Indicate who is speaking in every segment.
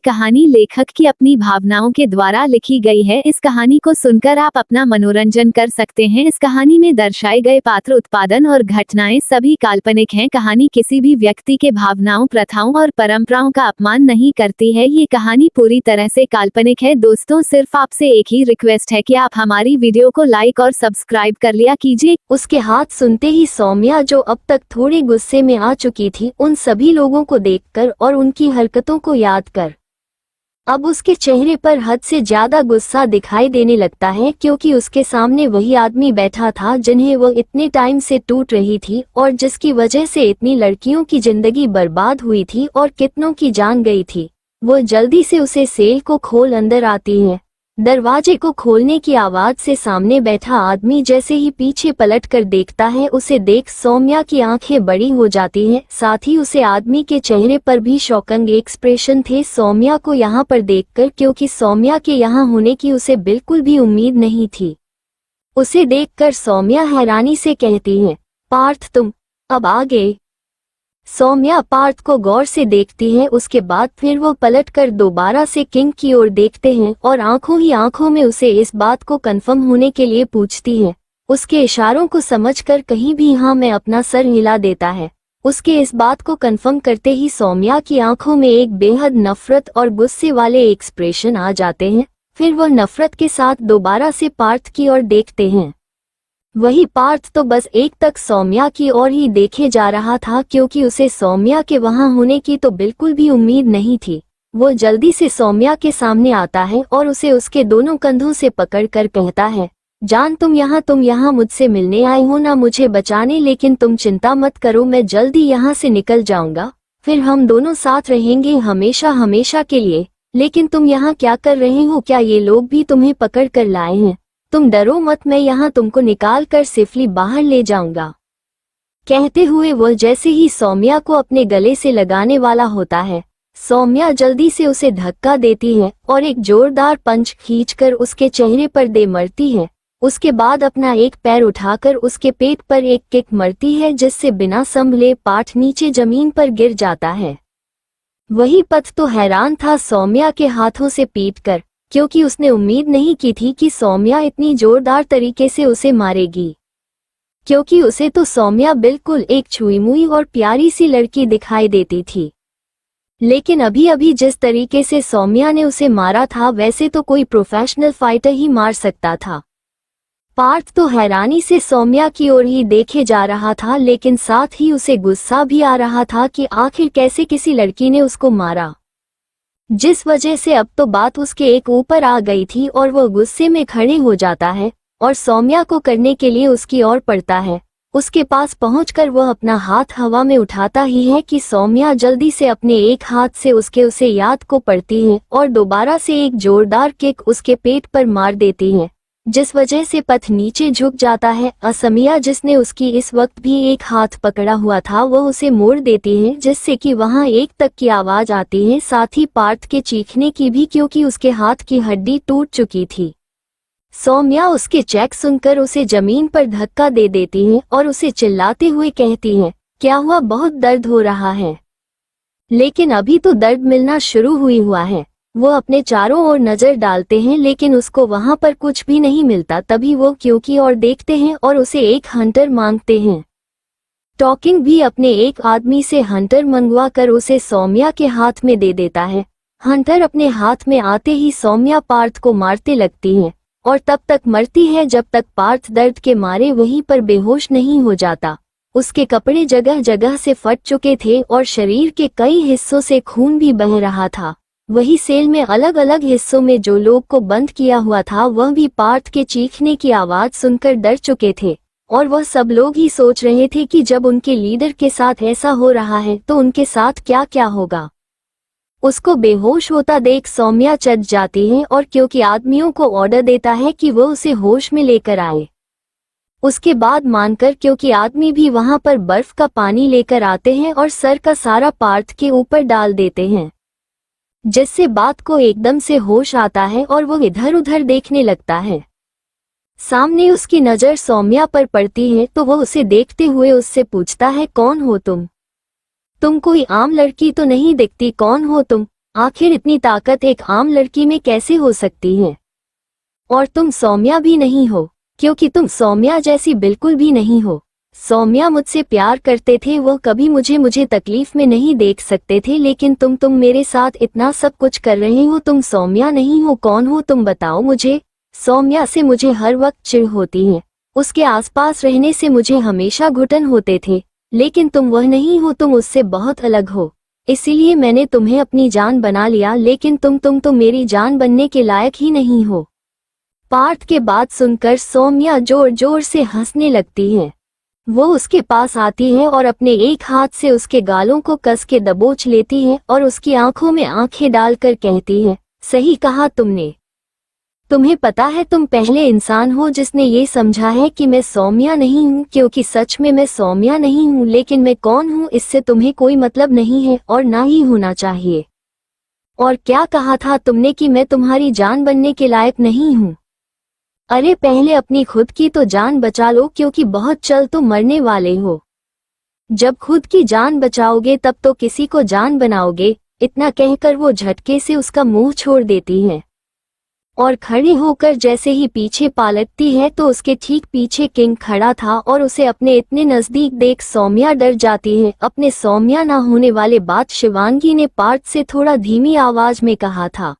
Speaker 1: कहानी लेखक की अपनी भावनाओं के द्वारा लिखी गई है। इस कहानी को सुनकर आप अपना मनोरंजन कर सकते हैं। इस कहानी में दर्शाए गए पात्र, उत्पादन और घटनाएं सभी काल्पनिक हैं। कहानी किसी भी व्यक्ति के भावनाओं, प्रथाओं और परंपराओं का अपमान नहीं करती है। ये कहानी पूरी तरह से काल्पनिक है। दोस्तों, सिर्फ आपसे एक ही रिक्वेस्ट है कि आप हमारी वीडियो को लाइक और सब्सक्राइब कर लिया कीजिए।
Speaker 2: उसके हाथ सुनते ही सौम्या, जो अब तक थोड़े गुस्से में आ चुकी थी, उन सभी लोगों को देखकर और उनकी हरकतों को याद कर अब उसके चेहरे पर हद से ज्यादा गुस्सा दिखाई देने लगता है, क्योंकि उसके सामने वही आदमी बैठा था जिन्हें वो इतने टाइम से टूट रही थी और जिसकी वजह से इतनी लड़कियों की जिंदगी बर्बाद हुई थी और कितनों की जान गई थी। वो जल्दी से उसे सेल को खोल अंदर आती है। दरवाजे को खोलने की आवाज से सामने बैठा आदमी जैसे ही पीछे पलट कर देखता है, उसे देख सौम्या की आंखें बड़ी हो जाती हैं। साथ ही उसे आदमी के चेहरे पर भी शॉकिंग एक्सप्रेशन थे सौम्या को यहाँ पर देखकर, क्योंकि सौम्या के यहाँ होने की उसे बिल्कुल भी उम्मीद नहीं थी। उसे देखकर सौम्या हैरानी से कहती है, पार्थ तुम अब आ गए। सौम्या पार्थ को गौर से देखती है। उसके बाद फिर वो पलटकर दोबारा से किंग की ओर देखते हैं और आंखों ही आंखों में उसे इस बात को कंफर्म होने के लिए पूछती है। उसके इशारों को समझकर कहीं भी हाँ में अपना सर हिला देता है। उसके इस बात को कंफर्म करते ही सौम्या की आंखों में एक बेहद नफरत और गुस्से वाले एक्सप्रेशन आ जाते हैं। फिर वो नफरत के साथ दोबारा से पार्थ की ओर देखते हैं। वही पार्थ तो बस एक तक सौम्या की ओर ही देखे जा रहा था, क्योंकि उसे सौम्या के वहां होने की तो बिल्कुल भी उम्मीद नहीं थी। वो जल्दी से सौम्या के सामने आता है और उसे उसके दोनों कंधों से पकड़कर कहता है, जान तुम यहाँ मुझसे मिलने आए हो ना, मुझे बचाने, लेकिन तुम चिंता मत करो, मैं जल्दी यहाँ से निकल जाऊंगा। फिर हम दोनों साथ रहेंगे हमेशा हमेशा के लिए। लेकिन तुम यहाँ क्या कर रहे हो? क्या ये लोग भी तुम्हें पकड़ कर लाए हैं? तुम डरो मत, मैं यहाँ तुमको निकाल कर सेफली बाहर ले जाऊंगा। कहते हुए वो जैसे ही सौम्या को अपने गले से लगाने वाला होता है, सौम्या जल्दी से उसे धक्का देती है और एक जोरदार पंच खींचकर उसके चेहरे पर दे मरती है। उसके बाद अपना एक पैर उठाकर उसके पेट पर एक किक मरती है, जिससे बिना संभले पार्थ नीचे जमीन पर गिर जाता है। वही पथ तो हैरान था सौम्या के हाथों से पीटकर, क्योंकि उसने उम्मीद नहीं की थी कि सौम्या इतनी जोरदार तरीके से उसे मारेगी, क्योंकि उसे तो सौम्या बिल्कुल एक छुई-मुई और प्यारी सी लड़की दिखाई देती थी। लेकिन अभी अभी जिस तरीके से सौम्या ने उसे मारा था, वैसे तो कोई प्रोफेशनल फाइटर ही मार सकता था। पार्थ तो हैरानी से सौम्या की ओर ही देखे जा रहा था, लेकिन साथ ही उसे गुस्सा भी आ रहा था कि आखिर कैसे किसी लड़की ने उसको मारा, जिस वजह से अब तो बात उसके एक ऊपर आ गई थी और वो गुस्से में खड़े हो जाता है और सौम्या को करने के लिए उसकी ओर पड़ता है। उसके पास पहुंचकर वह अपना हाथ हवा में उठाता ही है कि सौम्या जल्दी से अपने एक हाथ से उसे याद को पड़ती है और दोबारा से एक जोरदार किक उसके पेट पर मार देती है, जिस वजह से पथ नीचे झुक जाता है। असमिया, जिसने उसकी इस वक्त भी एक हाथ पकड़ा हुआ था, वह उसे मोड़ देती है, जिससे कि वहां एक तक की आवाज आती है, साथ ही पार्थ के चीखने की भी, क्योंकि उसके हाथ की हड्डी टूट चुकी थी। सौम्या उसके चेक सुनकर उसे जमीन पर धक्का दे देती है और उसे चिल्लाते हुए कहती है, क्या हुआ? बहुत दर्द हो रहा है? लेकिन अभी तो दर्द मिलना शुरू हुआ है। वो अपने चारों ओर नजर डालते हैं, लेकिन उसको वहां पर कुछ भी नहीं मिलता। तभी वो क्योंकि और देखते हैं और उसे एक हंटर मांगते हैं। टॉकिंग भी अपने एक आदमी से हंटर मंगवा कर उसे सौम्या के हाथ में दे देता है। हंटर अपने हाथ में आते ही सौम्या पार्थ को मारते लगती है और तब तक मरती है जब तक पार्थ दर्द के मारे वहीं पर बेहोश नहीं हो जाता। उसके कपड़े जगह जगह से फट चुके थे और शरीर के कई हिस्सों से खून भी बह रहा था। वही सेल में अलग अलग हिस्सों में जो लोग को बंद किया हुआ था, वह भी पार्थ के चीखने की आवाज सुनकर डर चुके थे और वह सब लोग ही सोच रहे थे कि जब उनके लीडर के साथ ऐसा हो रहा है तो उनके साथ क्या क्या होगा। उसको बेहोश होता देख सौम्या चढ़ जाती है और क्योंकि आदमियों को ऑर्डर देता है कि वो उसे होश में लेकर आए। उसके बाद मानकर, क्योंकि आदमी भी वहां पर बर्फ का पानी लेकर आते हैं और सर का सारा पार्थ के ऊपर डाल देते हैं, जिससे बात को एकदम से होश आता है और वो इधर उधर देखने लगता है। सामने उसकी नजर सौम्या पर पड़ती है तो वो उसे देखते हुए उससे पूछता है, कौन हो तुम? तुम कोई आम लड़की तो नहीं दिखती, कौन हो तुम? आखिर इतनी ताकत एक आम लड़की में कैसे हो सकती है? और तुम सौम्या भी नहीं हो, क्योंकि तुम सौम्या जैसी बिल्कुल भी नहीं हो। सौम्या मुझसे प्यार करते थे, वो कभी मुझे तकलीफ में नहीं देख सकते थे, लेकिन तुम मेरे साथ इतना सब कुछ कर रहे हो। तुम सौम्या नहीं हो, कौन हो तुम बताओ मुझे। सौम्या से मुझे हर वक्त चिढ़ होती है, उसके आसपास रहने से मुझे हमेशा घुटन होते थे, लेकिन तुम वह नहीं हो, तुम उससे बहुत अलग हो। इसीलिए मैंने तुम्हें अपनी जान बना लिया, लेकिन तुम तो मेरी जान बनने के लायक ही नहीं हो। पार्थ के बात सुनकर सौम्या जोर जोर से हंसने लगती है। वो उसके पास आती है और अपने एक हाथ से उसके गालों को कस के दबोच लेती है और उसकी आंखों में आंखें डालकर कहती है, सही कहा तुमने। तुम्हें पता है तुम पहले इंसान हो जिसने ये समझा है कि मैं सौम्या नहीं हूँ, क्योंकि सच में मैं सौम्या नहीं हूँ, लेकिन मैं कौन हूँ इससे तुम्हें कोई मतलब नहीं है और ना ही होना चाहिए। और क्या कहा था तुमने कि मैं तुम्हारी जान बनने के लायक नहीं हूँ? अरे पहले अपनी खुद की तो जान बचा लो, क्योंकि बहुत जल्द तुम मरने वाले हो। जब खुद की जान बचाओगे तब तो किसी को जान बनाओगे। इतना कहकर वो झटके से उसका मुंह छोड़ देती है और खड़ी होकर जैसे ही पीछे पलटती है तो उसके ठीक पीछे किंग खड़ा था और उसे अपने इतने नजदीक देख सौम्या डर जाती है। अपने सौम्या ना होने वाले बात शिवांगी ने पार्थ से थोड़ा धीमी आवाज में कहा था,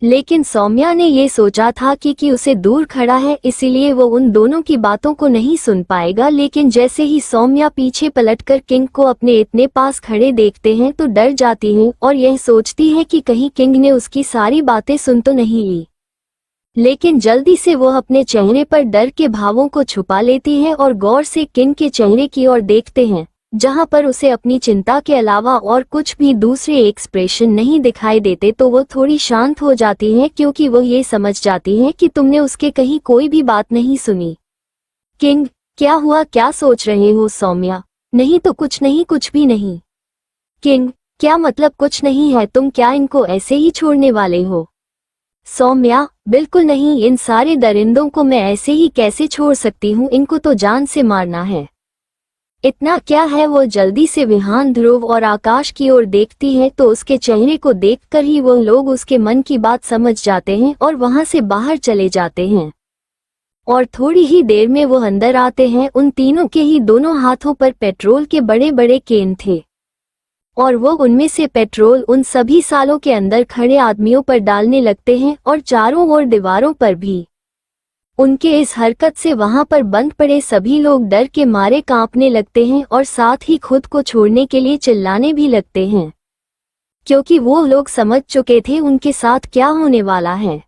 Speaker 2: लेकिन सौम्या ने ये सोचा था कि उसे दूर खड़ा है, इसीलिए वो उन दोनों की बातों को नहीं सुन पाएगा। लेकिन जैसे ही सौम्या पीछे पलटकर किंग को अपने इतने पास खड़े देखते हैं तो डर जाती है और यह सोचती है कि कहीं किंग ने उसकी सारी बातें सुन तो नहीं ली। लेकिन जल्दी से वो अपने चेहरे पर डर के भावों को छुपा लेती है और गौर से किंग के चेहरे की ओर देखते हैं, जहां पर उसे अपनी चिंता के अलावा और कुछ भी दूसरे एक्सप्रेशन नहीं दिखाई देते। तो वो थोड़ी शांत हो जाती है, क्योंकि वो ये समझ जाती है कि तुमने उसके कहीं कोई भी बात नहीं सुनी। किंग, क्या हुआ, क्या सोच रहे हो? सौम्या, नहीं तो कुछ नहीं, कुछ भी नहीं। किंग, क्या मतलब कुछ नहीं है? तुम क्या इनको ऐसे ही छोड़ने वाले हो? सौम्या, बिल्कुल नहीं, इन सारे दरिंदों को मैं ऐसे ही कैसे छोड़ सकती हूँ, इनको तो जान से मारना है। इतना क्या है? वो जल्दी से विहान, ध्रुव और आकाश की ओर देखती है तो उसके चेहरे को देखकर ही वो लोग उसके मन की बात समझ जाते हैं और वहां से बाहर चले जाते हैं। और थोड़ी ही देर में वो अंदर आते हैं। उन तीनों के ही दोनों हाथों पर पेट्रोल के बड़े बड़े केन थे और वो उनमें से पेट्रोल उन सभी सालों के अंदर खड़े आदमियों पर डालने लगते हैं और चारों ओर दीवारों पर भी। उनके इस हरकत से वहां पर बंद पड़े सभी लोग डर के मारे कांपने लगते हैं और साथ ही खुद को छोड़ने के लिए चिल्लाने भी लगते हैं, क्योंकि वो लोग समझ चुके थे उनके साथ क्या होने वाला है।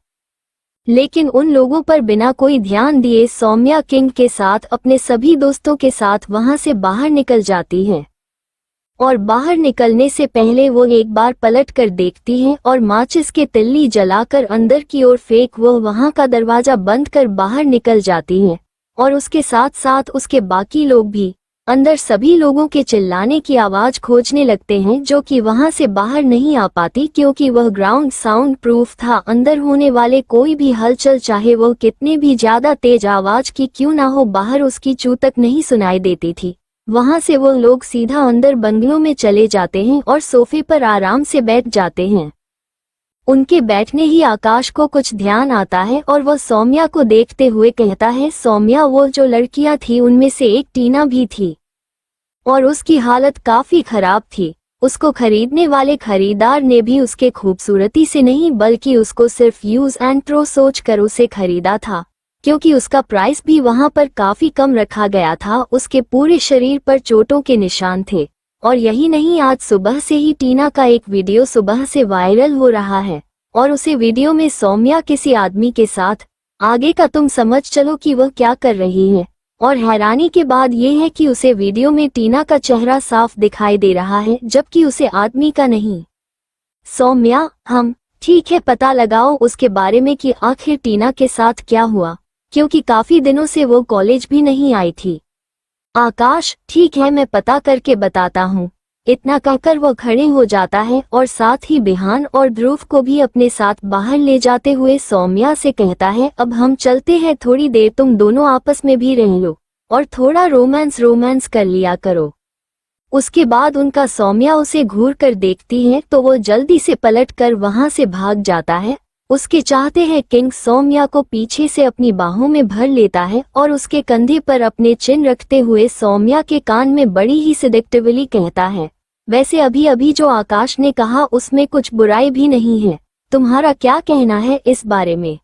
Speaker 2: लेकिन उन लोगों पर बिना कोई ध्यान दिए सौम्या किंग के साथ अपने सभी दोस्तों के साथ वहां से बाहर निकल जाती है। और बाहर निकलने से पहले वो एक बार पलट कर देखती है और माचिस के तिल्ली जलाकर अंदर की ओर फेंक वो वहां का दरवाजा बंद कर बाहर निकल जाती है। और उसके साथ साथ उसके बाकी लोग भी अंदर सभी लोगों के चिल्लाने की आवाज खोजने लगते हैं, जो कि वहां से बाहर नहीं आ पाती, क्योंकि वह ग्राउंड साउंड प्रूफ था। अंदर होने वाले कोई भी हलचल, चाहे वह कितने भी ज्यादा तेज आवाज की क्यों ना हो, बाहर उसकी चू तक नहीं सुनाई देती थी। वहां से वो लोग सीधा अंदर बंगलों में चले जाते हैं और सोफे पर आराम से बैठ जाते हैं। उनके बैठने ही आकाश को कुछ ध्यान आता है और वह सौम्या को देखते हुए कहता है, सौम्या, वो जो लड़कियां थी उनमें से एक टीना भी थी और उसकी हालत काफी खराब थी। उसको खरीदने वाले खरीदार ने भी उसके खूबसूरती से नहीं बल्कि उसको सिर्फ यूज एंड थ्रो सोच कर उसे खरीदा था, क्योंकि उसका प्राइस भी वहां पर काफी कम रखा गया था। उसके पूरे शरीर पर चोटों के निशान थे और यही नहीं, आज सुबह से ही टीना का एक वीडियो सुबह से वायरल हो रहा है और उसे वीडियो में सौम्या किसी आदमी के साथ, आगे का तुम समझ चलो कि वह क्या कर रही है। और हैरानी के बाद यह है कि उसे वीडियो में टीना का चेहरा साफ दिखाई दे रहा है, जबकि उसे आदमी का नहीं। सौम्या, हम ठीक है, पता लगाओ उसके बारे में कि आखिर टीना के साथ क्या हुआ, क्योंकि काफी दिनों से वो कॉलेज भी नहीं आई थी। आकाश, ठीक है, मैं पता करके बताता हूँ। इतना कहकर वो खड़े हो जाता है और साथ ही बिहान और ध्रुव को भी अपने साथ बाहर ले जाते हुए सौम्या से कहता है, अब हम चलते हैं, थोड़ी देर तुम दोनों आपस में भी रह लो और थोड़ा रोमांस कर लिया करो। उसके बाद उनका सौम्या उसे घूर कर देखती है तो वो जल्दी से पलट कर वहां से भाग जाता है। उसके चाहते हैं किंग सौम्या को पीछे से अपनी बाहों में भर लेता है और उसके कंधे पर अपने चिन रखते हुए सौम्या के कान में बड़ी ही सिडेक्टिवली कहता है, वैसे अभी अभी जो आकाश ने कहा उसमें कुछ बुराई भी नहीं है, तुम्हारा क्या कहना है इस बारे में।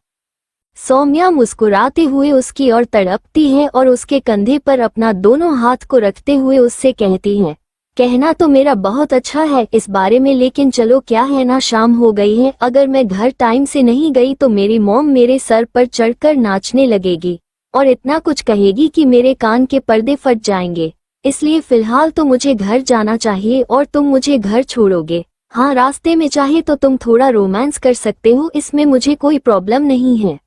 Speaker 2: सौम्या मुस्कुराते हुए उसकी ओर तड़पती है और उसके कंधे पर अपना दोनों हाथ को रखते हुए उससे कहती है, कहना तो मेरा बहुत अच्छा है इस बारे में, लेकिन चलो क्या है ना, शाम हो गई है, अगर मैं घर टाइम से नहीं गई तो मेरी मॉम मेरे सर पर चढ़कर नाचने लगेगी और इतना कुछ कहेगी कि मेरे कान के पर्दे फट जाएंगे, इसलिए फिलहाल तो मुझे घर जाना चाहिए और तुम मुझे घर छोड़ोगे। हाँ, रास्ते में चाहे तो तुम थोड़ा रोमांस कर सकते हो, इसमें मुझे कोई प्रॉब्लम नहीं है।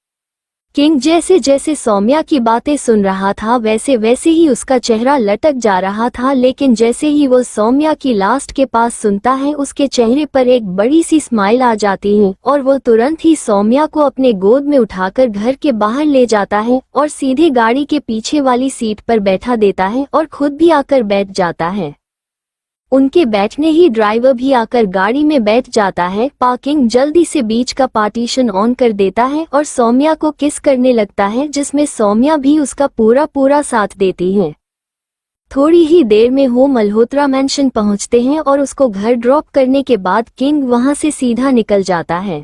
Speaker 2: किंग जैसे जैसे सौम्या की बातें सुन रहा था वैसे वैसे ही उसका चेहरा लटक जा रहा था, लेकिन जैसे ही वो सौम्या की लास्ट के पास सुनता है उसके चेहरे पर एक बड़ी सी स्माइल आ जाती है और वो तुरंत ही सौम्या को अपने गोद में उठाकर घर के बाहर ले जाता है और सीधे गाड़ी के पीछे वाली सीट पर बैठा देता है और खुद भी आकर बैठ जाता है। उनके बैठने ही ड्राइवर भी आकर गाड़ी में बैठ जाता है। पार्किंग जल्दी से बीच का पार्टीशन ऑन कर देता है और सौम्या को किस करने लगता है, जिसमें सौम्या भी उसका पूरा पूरा साथ देती है। थोड़ी ही देर में वो मल्होत्रा मैंशन पहुंचते हैं और उसको घर ड्रॉप करने के बाद किंग वहां से सीधा निकल जाता है।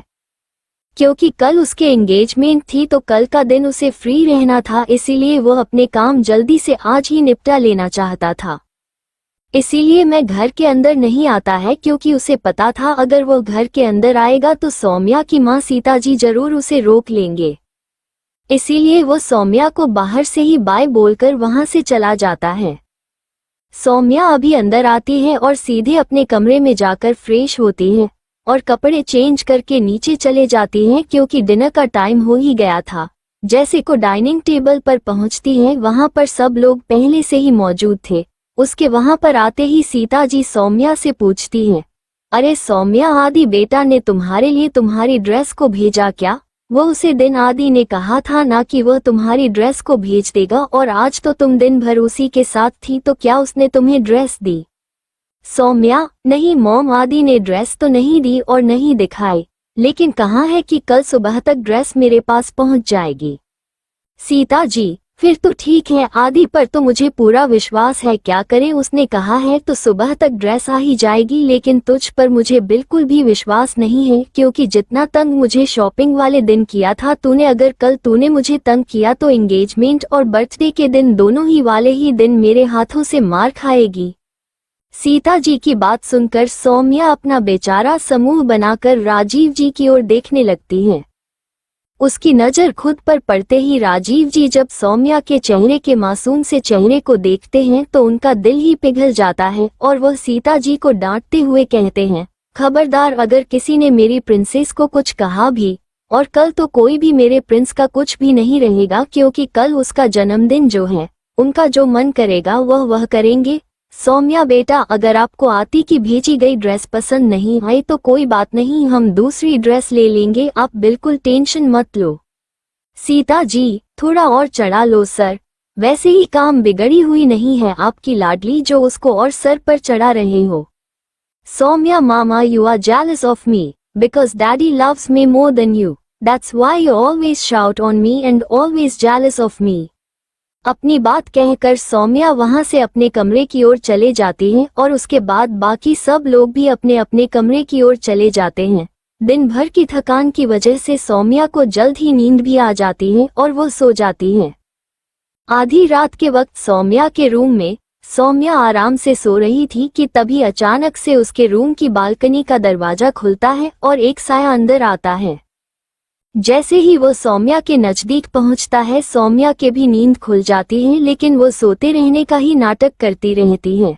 Speaker 2: क्योंकि कल उसके एंगेजमेंट थी तो कल का दिन उसे फ्री रहना था, इसीलिए वो अपने काम जल्दी से आज ही निपटा लेना चाहता था। इसीलिए मैं घर के अंदर नहीं आता है, क्योंकि उसे पता था अगर वो घर के अंदर आएगा तो सौम्या की माँ सीता जी जरूर उसे रोक लेंगे। इसीलिए वो सौम्या को बाहर से ही बाय बोलकर वहां से चला जाता है। सौम्या अभी अंदर आती है और सीधे अपने कमरे में जाकर फ्रेश होती है और कपड़े चेंज करके नीचे चले जाती है, क्योंकि डिनर का टाइम हो ही गया था। जैसे को डाइनिंग टेबल पर पहुंचती है वहां पर सब लोग पहले से ही मौजूद थे। उसके वहां पर आते ही सीता जी सौम्या से पूछती हैं, अरे सौम्या, आदि बेटा ने तुम्हारे लिए तुम्हारी ड्रेस को भेजा क्या? वो उसे दिन आदि ने कहा था ना कि वह तुम्हारी ड्रेस को भेज देगा, और आज तो तुम दिन भर उसी के साथ थी, तो क्या उसने तुम्हें ड्रेस दी? सौम्या, नहीं मॉम, आदि ने ड्रेस तो नहीं दी और नहीं दिखाई, लेकिन कहा है कि कल सुबह तक ड्रेस मेरे पास पहुंच जाएगी। सीता जी, फिर तो ठीक है, आदि पर तो मुझे पूरा विश्वास है, क्या करें, उसने कहा है तो सुबह तक ड्रेस आ ही जाएगी, लेकिन तुझ पर मुझे बिल्कुल भी विश्वास नहीं है, क्योंकि जितना तंग मुझे शॉपिंग वाले दिन किया था तूने, अगर कल तूने मुझे तंग किया तो एंगेजमेंट और बर्थडे के दिन दोनों ही वाले ही दिन मेरे हाथों से मार खाएगी। सीता जी की बात सुनकर सौम्या अपना बेचारा समूह बनाकर राजीव जी की ओर देखने लगती है। उसकी नजर खुद पर पड़ते ही राजीव जी जब सौम्या के चेहरे के मासूम से चेहरे को देखते हैं तो उनका दिल ही पिघल जाता है और वह सीता जी को डांटते हुए कहते हैं, खबरदार, अगर किसी ने मेरी प्रिंसेस को कुछ कहा भी, और कल तो कोई भी मेरे प्रिंस का कुछ भी नहीं रहेगा, क्योंकि कल उसका जन्मदिन जो है, उनका जो मन करेगा वह करेंगे। सौम्या बेटा, अगर आपको आती की भेजी गई ड्रेस पसंद नहीं आई तो कोई बात नहीं, हम दूसरी ड्रेस ले लेंगे, आप बिल्कुल टेंशन मत लो। सीता जी, थोड़ा और चढ़ा लो सर, वैसे ही काम बिगड़ी हुई नहीं है आपकी लाडली जो उसको और सर पर चढ़ा रहे हो। सौम्या मामा, you are jealous of me because daddy loves me more than you, that's why you always shout on me and always jealous of me। अपनी बात कहकर सौम्या वहां से अपने कमरे की ओर चले जाती हैं और उसके बाद बाकी सब लोग भी अपने अपने कमरे की ओर चले जाते हैं। दिन भर की थकान की वजह से सौम्या को जल्द ही नींद भी आ जाती है और वो सो जाती है। आधी रात के वक्त सौम्या के रूम में सौम्या आराम से सो रही थी कि तभी अचानक से उसके रूम की बालकनी का दरवाजा खुलता है और एक साया अंदर आता है। जैसे ही वो सौम्या के नजदीक पहुंचता है सौम्या के भी नींद खुल जाती है, लेकिन वो सोते रहने का ही नाटक करती रहती है।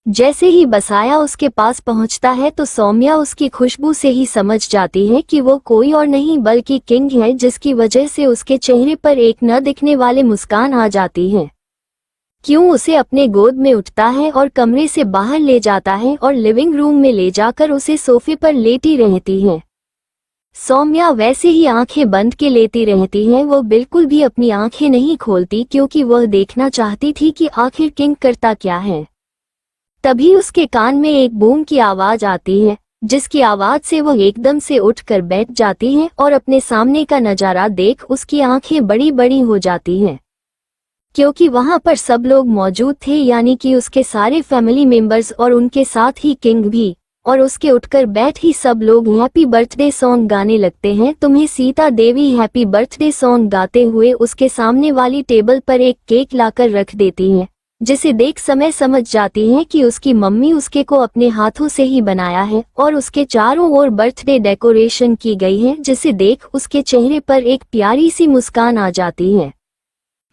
Speaker 2: जैसे ही बसाया उसके पास पहुंचता है तो सौम्या उसकी खुशबू से ही समझ जाती है कि वो कोई और नहीं बल्कि किंग है, जिसकी वजह से उसके चेहरे पर एक न दिखने वाले मुस्कान आ जाती है। क्यों उसे अपने गोद में उठता है और कमरे से बाहर ले जाता है और लिविंग रूम में ले जाकर उसे सोफे पर लेटी रहती है। सौम्या वैसे ही आंखें बंद के लेती रहती है, वो बिल्कुल भी अपनी आंखें नहीं खोलती, क्योंकि वह देखना चाहती थी कि आखिर किंग करता क्या है। तभी उसके कान में एक बूम की आवाज आती है, जिसकी आवाज से वो एकदम से उठकर बैठ जाती है और अपने सामने का नजारा देख उसकी आंखें बड़ी बड़ी हो जाती हैं, क्योंकि वहां पर सब लोग मौजूद थे, यानी कि उसके सारे फैमिली मेंबर्स और उनके साथ ही किंग भी। और उसके उठकर बैठ ही सब लोग हैप्पी बर्थडे सॉन्ग गाने लगते हैं। तुम्हें Sita Devi happy birthday song गाते हुए उसके सामने वाली टेबल पर एक केक लाकर रख देती हैं, जिसे देख समय समझ जाती है कि उसकी मम्मी उसके को अपने हाथों से ही बनाया है और उसके चारों ओर बर्थडे डेकोरेशन की गई है, जिसे देख उसके चेहरे पर एक प्यारी सी मुस्कान आ जाती है।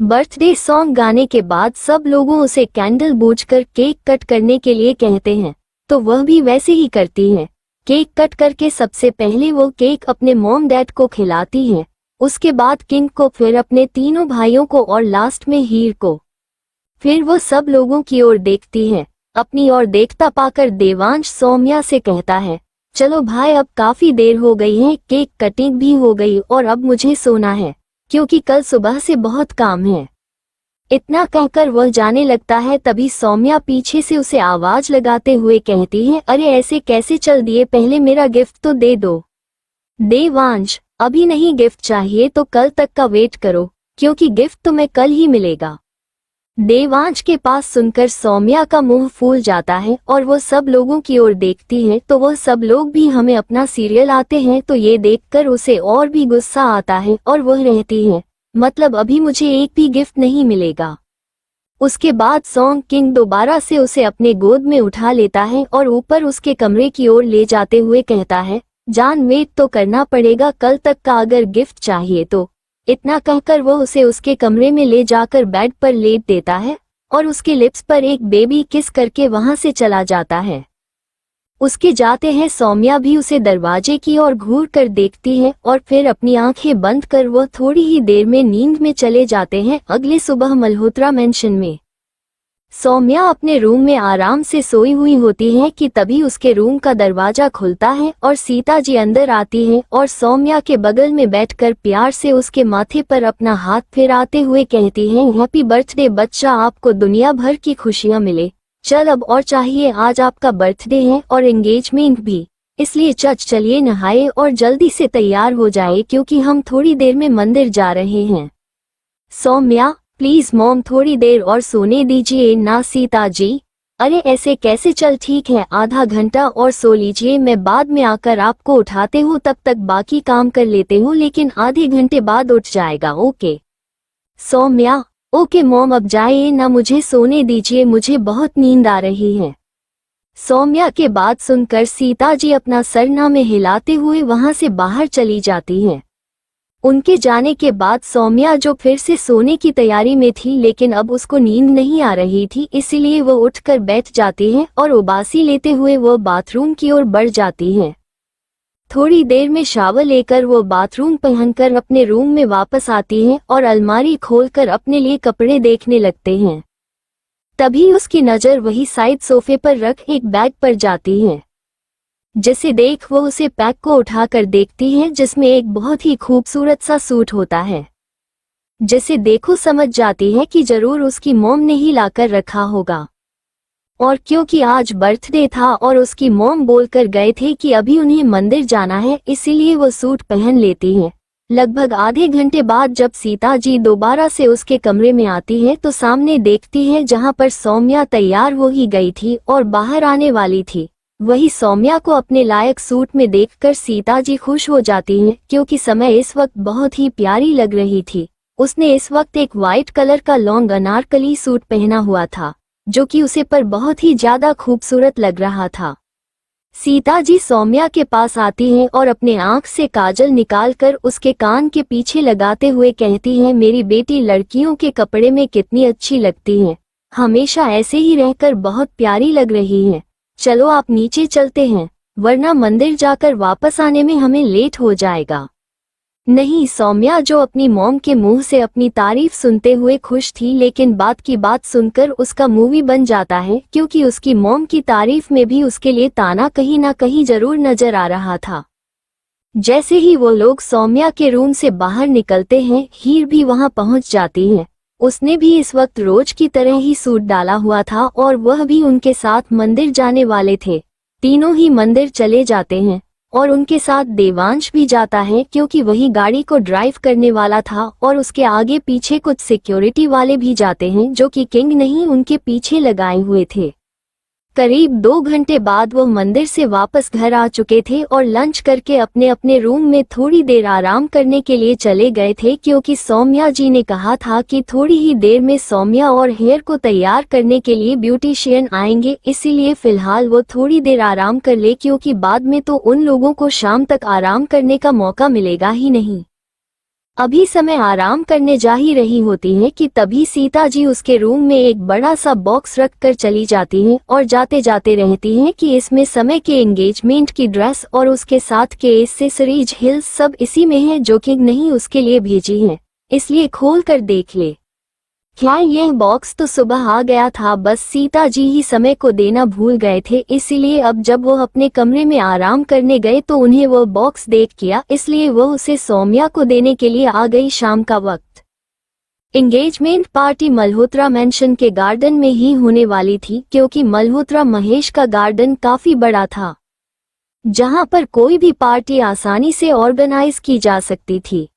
Speaker 2: बर्थडे सॉन्ग गाने के बाद सब लोगों उसे कैंडल बूझकर केक कट करने के लिए कहते हैं, तो वह भी वैसे ही करती है। केक कट करके सबसे पहले वो केक अपने मॉम डैड को खिलाती है, उसके बाद किंग को, फिर अपने तीनों भाइयों को और लास्ट में हीर को। फिर वो सब लोगों की ओर देखती है। अपनी ओर देखता पाकर देवांश सौम्या से कहता है, चलो भाई अब काफी देर हो गई है, केक कटिंग भी हो गई और अब मुझे सोना है, क्योंकि कल सुबह से बहुत काम है। इतना कहकर वह जाने लगता है, तभी सौम्या पीछे से उसे आवाज लगाते हुए कहती है, अरे ऐसे कैसे चल दिए, पहले मेरा गिफ्ट तो दे दो। देवांश, अभी नहीं गिफ्ट चाहिए तो कल तक का वेट करो, क्योंकि गिफ्ट तुम्हें कल ही मिलेगा। देवांश के पास सुनकर सौम्या का मुंह फूल जाता है और वो सब लोगों की ओर देखती है, तो वह सब लोग भी हमें अपना सीरियल आते हैं, तो ये देखकर उसे और भी गुस्सा आता है और वह रहती है, मतलब अभी मुझे एक भी गिफ्ट नहीं मिलेगा। उसके बाद सॉन्ग किंग दोबारा से उसे अपने गोद में उठा लेता है और ऊपर उसके कमरे की ओर ले जाते हुए कहता है, जान वेट तो करना पड़ेगा कल तक का अगर गिफ्ट चाहिए तो। इतना कहकर वो उसे उसके कमरे में ले जाकर बेड पर लेट देता है और उसके लिप्स पर एक बेबी किस करके वहां से चला जाता है। उसके जाते हैं सौम्या भी उसे दरवाजे की ओर घूर कर देखती है और फिर अपनी आंखें बंद कर वो थोड़ी ही देर में नींद में चले जाते हैं। अगले सुबह मल्होत्रा मैंशन में सौम्या अपने रूम में आराम से सोई हुई होती है कि तभी उसके रूम का दरवाजा खुलता है और सीता जी अंदर आती है और सौम्या के बगल में बैठकर प्यार से उसके माथे पर अपना हाथ फेराते हुए कहती है, हैप्पी बर्थडे बच्चा, आपको दुनिया भर की खुशियां मिले। चल अब और चाहिए, आज आपका बर्थडे है और एंगेजमेंट भी, इसलिए चलिए नहाए और जल्दी से तैयार हो जाए, क्योंकि हम थोड़ी देर में मंदिर जा रहे हैं। सौम्या, प्लीज मॉम थोड़ी देर और सोने दीजिए ना। सीता जी, अरे ऐसे कैसे, चल ठीक है, आधा घंटा और सो लीजिए, मैं बाद में आकर आपको उठाते हूँ, तब तक बाकी काम कर लेते हूँ, लेकिन आधे घंटे बाद उठ जाएगा, ओके। सौम्या, ओके मॉम अब जाइए ना, मुझे सोने दीजिए, मुझे बहुत नींद आ रही है। सौम्या के बात सुनकर सीता जी अपना सरना में हिलाते हुए वहां से बाहर चली जाती हैं। उनके जाने के बाद सौम्या जो फिर से सोने की तैयारी में थी, लेकिन अब उसको नींद नहीं आ रही थी, इसीलिए वो उठकर बैठ जाती है और उबासी लेते हुए वो बाथरूम की ओर बढ़ जाती है। थोड़ी देर में शावर लेकर वो बाथरूम पहनकर अपने रूम में वापस आती है और अलमारी खोलकर अपने लिए कपड़े देखने लगते हैं। तभी उसकी नजर वही साइड सोफे पर रख एक बैग पर जाती है, जिसे देख वो उसे पैक को उठाकर देखती है, जिसमें एक बहुत ही खूबसूरत सा सूट होता है, जिसे देखो समझ जाती है कि जरूर उसकी मॉम ने ही लाकर रखा होगा। और क्योंकि आज बर्थडे था और उसकी मॉम बोलकर गए थे कि अभी उन्हें मंदिर जाना है, इसीलिए वो सूट पहन लेती है। लगभग आधे घंटे बाद जब सीता जी दोबारा से उसके कमरे में आती है तो सामने देखती है जहां पर सौम्या तैयार हो ही गई थी और बाहर आने वाली थी। वही सौम्या को अपने लायक सूट में देखकर सीता जी खुश हो जाती हैं, क्योंकि समय इस वक्त बहुत ही प्यारी लग रही थी। उसने इस वक्त एक वाइट कलर का लॉन्ग अनारकली सूट पहना हुआ था, जो कि उसे पर बहुत ही ज्यादा खूबसूरत लग रहा था। सीता जी सौम्या के पास आती हैं और अपने आंख से काजल निकालकर उसके कान के पीछे लगाते हुए कहती हैं, मेरी बेटी लड़कियों के कपड़े में कितनी अच्छी लगती है, हमेशा ऐसे ही रहकर बहुत प्यारी लग रही है। चलो आप नीचे चलते हैं, वरना मंदिर जाकर वापस आने में हमें लेट हो जाएगा। नहीं, सौम्या जो अपनी मॉम के मुंह से अपनी तारीफ सुनते हुए खुश थी, लेकिन बात की बात सुनकर उसका मुंह भी बन जाता है, क्योंकि उसकी मॉम की तारीफ में भी उसके लिए ताना कहीं ना कहीं जरूर नजर आ रहा था। जैसे ही वो लोग सौम्या के रूम से बाहर निकलते हैं, हीर भी वहां पहुंच जाती है। उसने भी इस वक्त रोज की तरह ही सूट डाला हुआ था और वह भी उनके साथ मंदिर जाने वाले थे। तीनों ही मंदिर चले जाते हैं और उनके साथ देवांश भी जाता है क्योंकि वही गाड़ी को ड्राइव करने वाला था और उसके आगे पीछे कुछ सिक्योरिटी वाले भी जाते हैं जो कि किंग नहीं उनके पीछे लगाए हुए थे। करीब 2 घंटे बाद वो मंदिर से वापस घर आ चुके थे और लंच करके अपने अपने रूम में थोड़ी देर आराम करने के लिए चले गए थे क्योंकि सौम्या जी ने कहा था कि थोड़ी ही देर में सौम्या और हेयर को तैयार करने के लिए ब्यूटिशियन आएंगे, इसीलिए फिलहाल वो थोड़ी देर आराम कर ले क्योंकि बाद में तो उन लोगों को शाम तक आराम करने का मौका मिलेगा ही नहीं। अभी समय आराम करने जा ही रही होती है कि तभी सीता जी उसके रूम में एक बड़ा सा बॉक्स रख कर चली जाती हैं और जाते जाते रहती हैं कि इसमें समय के एंगेजमेंट की ड्रेस और उसके साथ के एक्सेसरीज हिल्स सब इसी में है जो कि नहीं उसके लिए भेजी है, इसलिए खोल कर देख ले। क्या यह बॉक्स तो सुबह आ गया था, बस सीता जी ही समय को देना भूल गए थे, इसीलिए अब जब वो अपने कमरे में आराम करने गए तो उन्हें वो बॉक्स देख किया, इसलिए वो उसे सौम्या को देने के लिए आ गई। शाम का वक्त। एंगेजमेंट पार्टी मल्होत्रा मेंशन के गार्डन में ही होने वाली थी क्योंकि मल्होत्रा महेश का गार्डन काफी बड़ा था जहां पर कोई भी पार्टी आसानी से ऑर्गेनाइज की जा सकती थी।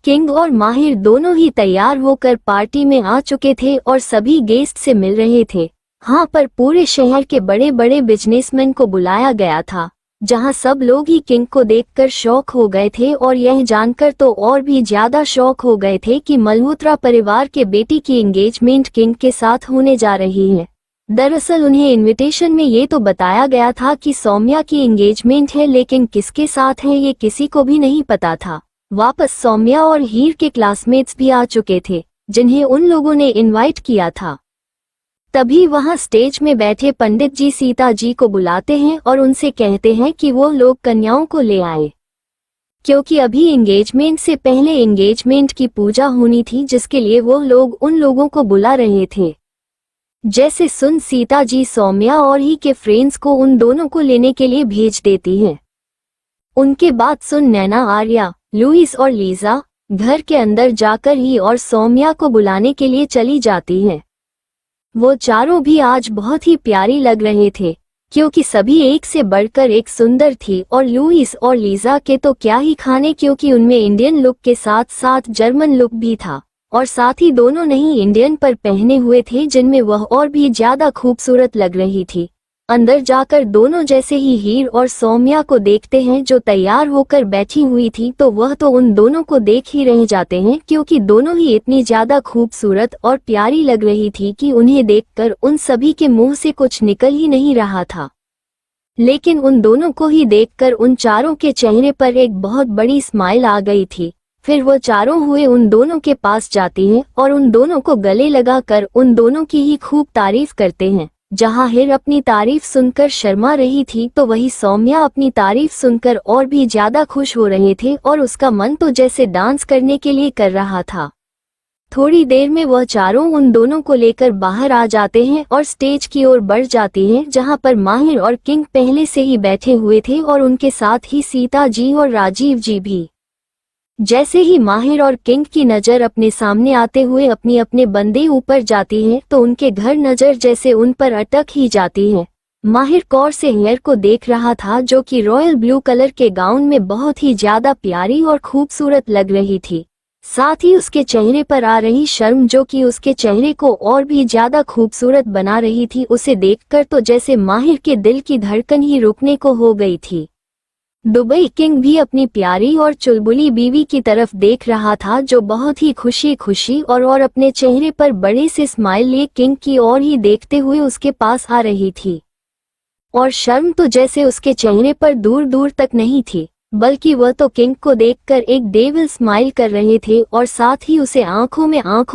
Speaker 2: किंग और माहिर दोनों ही तैयार होकर पार्टी में आ चुके थे और सभी गेस्ट से मिल रहे थे। हाँ, पर पूरे शहर के बड़े बड़े बिजनेसमैन को बुलाया गया था जहां सब लोग ही किंग को देखकर शौक हो गए थे और यह जानकर तो और भी ज्यादा शौक हो गए थे कि मल्होत्रा परिवार के बेटी की एंगेजमेंट किंग के साथ होने जा रही है। दरअसल उन्हें इनविटेशन में ये तो बताया गया था कि सौम्या की एंगेजमेंट है, लेकिन किसके साथ है ये किसी को भी नहीं पता था। वापस सौम्या और हीर के क्लासमेट्स भी आ चुके थे जिन्हें उन लोगों ने इनवाइट किया था। तभी वहां स्टेज में बैठे पंडित जी सीता जी को बुलाते हैं और उनसे कहते हैं कि वो लोग कन्याओं को ले आए क्योंकि अभी एंगेजमेंट से पहले एंगेजमेंट की पूजा होनी थी जिसके लिए वो लोग उन लोगों को बुला रहे थे। जैसे सुन सीता जी सौम्या और ही के फ्रेंड्स को उन दोनों को लेने के लिए भेज देती हैं। उनके बाद सुन नैना, आर्या, लुइस और लीजा घर के अंदर जाकर ही और सौम्या को बुलाने के लिए चली जाती हैं। वो चारों भी आज बहुत ही प्यारी लग रहे थे क्योंकि सभी एक से बढ़कर एक सुंदर थी और लुइस और लीजा के तो क्या ही खाने क्योंकि उनमें इंडियन लुक के साथ साथ जर्मन लुक भी था और साथ ही दोनों नहीं इंडियन पर पहने हुए थे जिनमें वह और भी ज्यादा खूबसूरत लग रही थी। अंदर जाकर दोनों जैसे ही हीर और सौम्या को देखते हैं जो तैयार होकर बैठी हुई थी तो वह तो उन दोनों को देख ही रह जाते हैं क्योंकि दोनों ही इतनी ज्यादा खूबसूरत और प्यारी लग रही थी कि उन्हें देखकर उन सभी के मुंह से कुछ निकल ही नहीं रहा था। लेकिन उन दोनों को ही देखकर उन चारों के चेहरे पर एक बहुत बड़ी स्माइल आ गई थी। फिर वो चारों हुए उन दोनों के पास जाती हैं और उन दोनों को गले लगाकर उन दोनों की ही खूब तारीफ करते हैं। जहां हिर अपनी तारीफ सुनकर शर्मा रही थी तो वही सौम्या अपनी तारीफ सुनकर और भी ज्यादा खुश हो रहे थे और उसका मन तो जैसे डांस करने के लिए कर रहा था। थोड़ी देर में वह चारों उन दोनों को लेकर बाहर आ जाते हैं और स्टेज की ओर बढ़ जाती हैं जहां पर माहिर और किंग पहले से ही बैठे हुए थे और उनके साथ ही सीता जी और राजीव जी भी। जैसे ही माहिर और किंग की नजर अपने सामने आते हुए अपनी अपने बंदे ऊपर जाती है तो उनके घर नजर जैसे उन पर अटक ही जाती है। माहिर कौर से हेयर को देख रहा था जो कि रॉयल ब्लू कलर के गाउन में बहुत ही ज्यादा प्यारी और खूबसूरत लग रही थी। साथ ही उसके चेहरे पर आ रही शर्म जो कि उसके चेहरे को और भी ज्यादा खूबसूरत बना रही थी, उसे देखकर तो जैसे माहिर के दिल की धड़कन ही रुकने को हो गई थी। दुबई किंग भी अपनी प्यारी और चुलबुली बीवी की तरफ देख रहा था जो बहुत ही खुशी खुशी और अपने चेहरे पर बड़े से स्माइल लिए किंग की ओर ही देखते हुए उसके पास आ रही थी। और शर्म तो जैसे उसके चेहरे पर दूर दूर तक नहीं थी, बल्कि वह तो किंग को देखकर एक डेविल स्माइल कर रहे थे और साथ ही उसे आंखों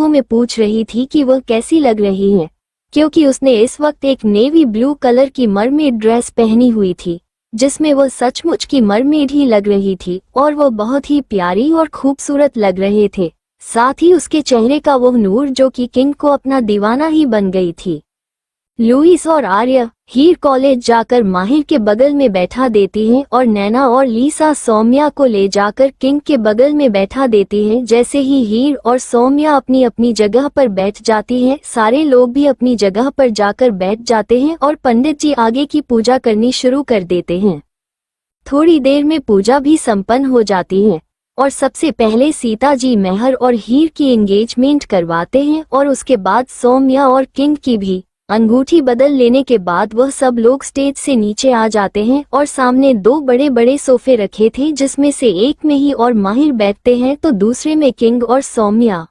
Speaker 2: में पूछ रही थी कि वह कैसी लग रही है, क्योंकि उसने इस वक्त एक नेवी ब्लू कलर की मरमेड ड्रेस पहनी हुई थी जिसमें वह सचमुच की मरमेड ही लग रही थी और वह बहुत ही प्यारी और खूबसूरत लग रहे थे। साथ ही उसके चेहरे का वह नूर जो कि किंग को अपना दीवाना ही बन गई थी। लुइस और आर्य हीर कॉलेज जाकर माहिर के बगल में बैठा देती हैं और नैना और लीसा सौम्या को ले जाकर किंग के बगल में बैठा देती हैं। जैसे ही हीर और सौम्या अपनी अपनी जगह पर बैठ जाती हैं, सारे लोग भी अपनी जगह पर जाकर बैठ जाते हैं और पंडित जी आगे की पूजा करनी शुरू कर देते हैं। थोड़ी देर में पूजा भी संपन्न हो जाती है और सबसे पहले सीता जी मेहर और हीर की एंगेजमेंट करवाते हैं और उसके बाद सौम्या और किंग की भी अंगूठी बदल लेने के बाद वह सब लोग स्टेज से नीचे आ जाते हैं और सामने दो बड़े बड़े सोफे रखे थे, जिसमें से एक में ही और माहिर बैठते हैं तो दूसरे में किंग और सौम्या।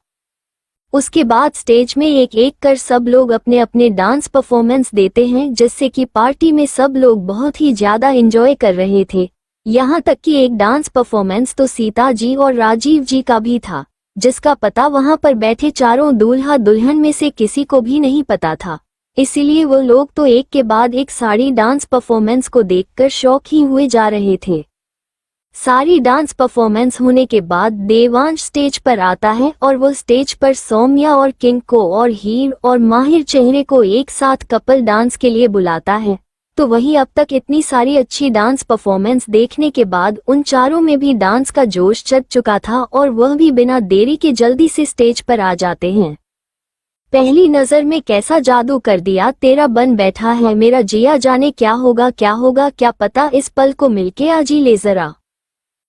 Speaker 2: उसके बाद स्टेज में एक एक कर सब लोग अपने अपने डांस परफॉर्मेंस देते हैं, जिससे कि पार्टी में सब लोग बहुत ही ज्यादा एंजॉय कर रहे थे। यहाँ तक कि एक डांस परफॉर्मेंस तो सीता जी और राजीव जी का भी था, जिसका पता वहाँ पर बैठे चारों दूल्हा दुल्हन में से किसी को भी नहीं पता था। इसीलिए वो लोग तो एक के बाद एक सारी डांस परफॉर्मेंस को देखकर शौक ही हुए जा रहे थे। सारी डांस परफॉर्मेंस होने के बाद देवांश स्टेज पर आता है और वो स्टेज पर सौम्या और किंग को और हीर और माहिर चेहरे को एक साथ कपल डांस के लिए बुलाता है। तो वही अब तक इतनी सारी अच्छी डांस परफॉर्मेंस देखने के बाद उन चारों में भी डांस का जोश चढ़ चुका था और वह भी बिना देरी के जल्दी से स्टेज पर आ जाते हैं। पहली नजर में कैसा जादू कर दिया, तेरा बन बैठा है मेरा जिया, जाने क्या होगा क्या पता, इस पल को मिलके आज ही ले जरा।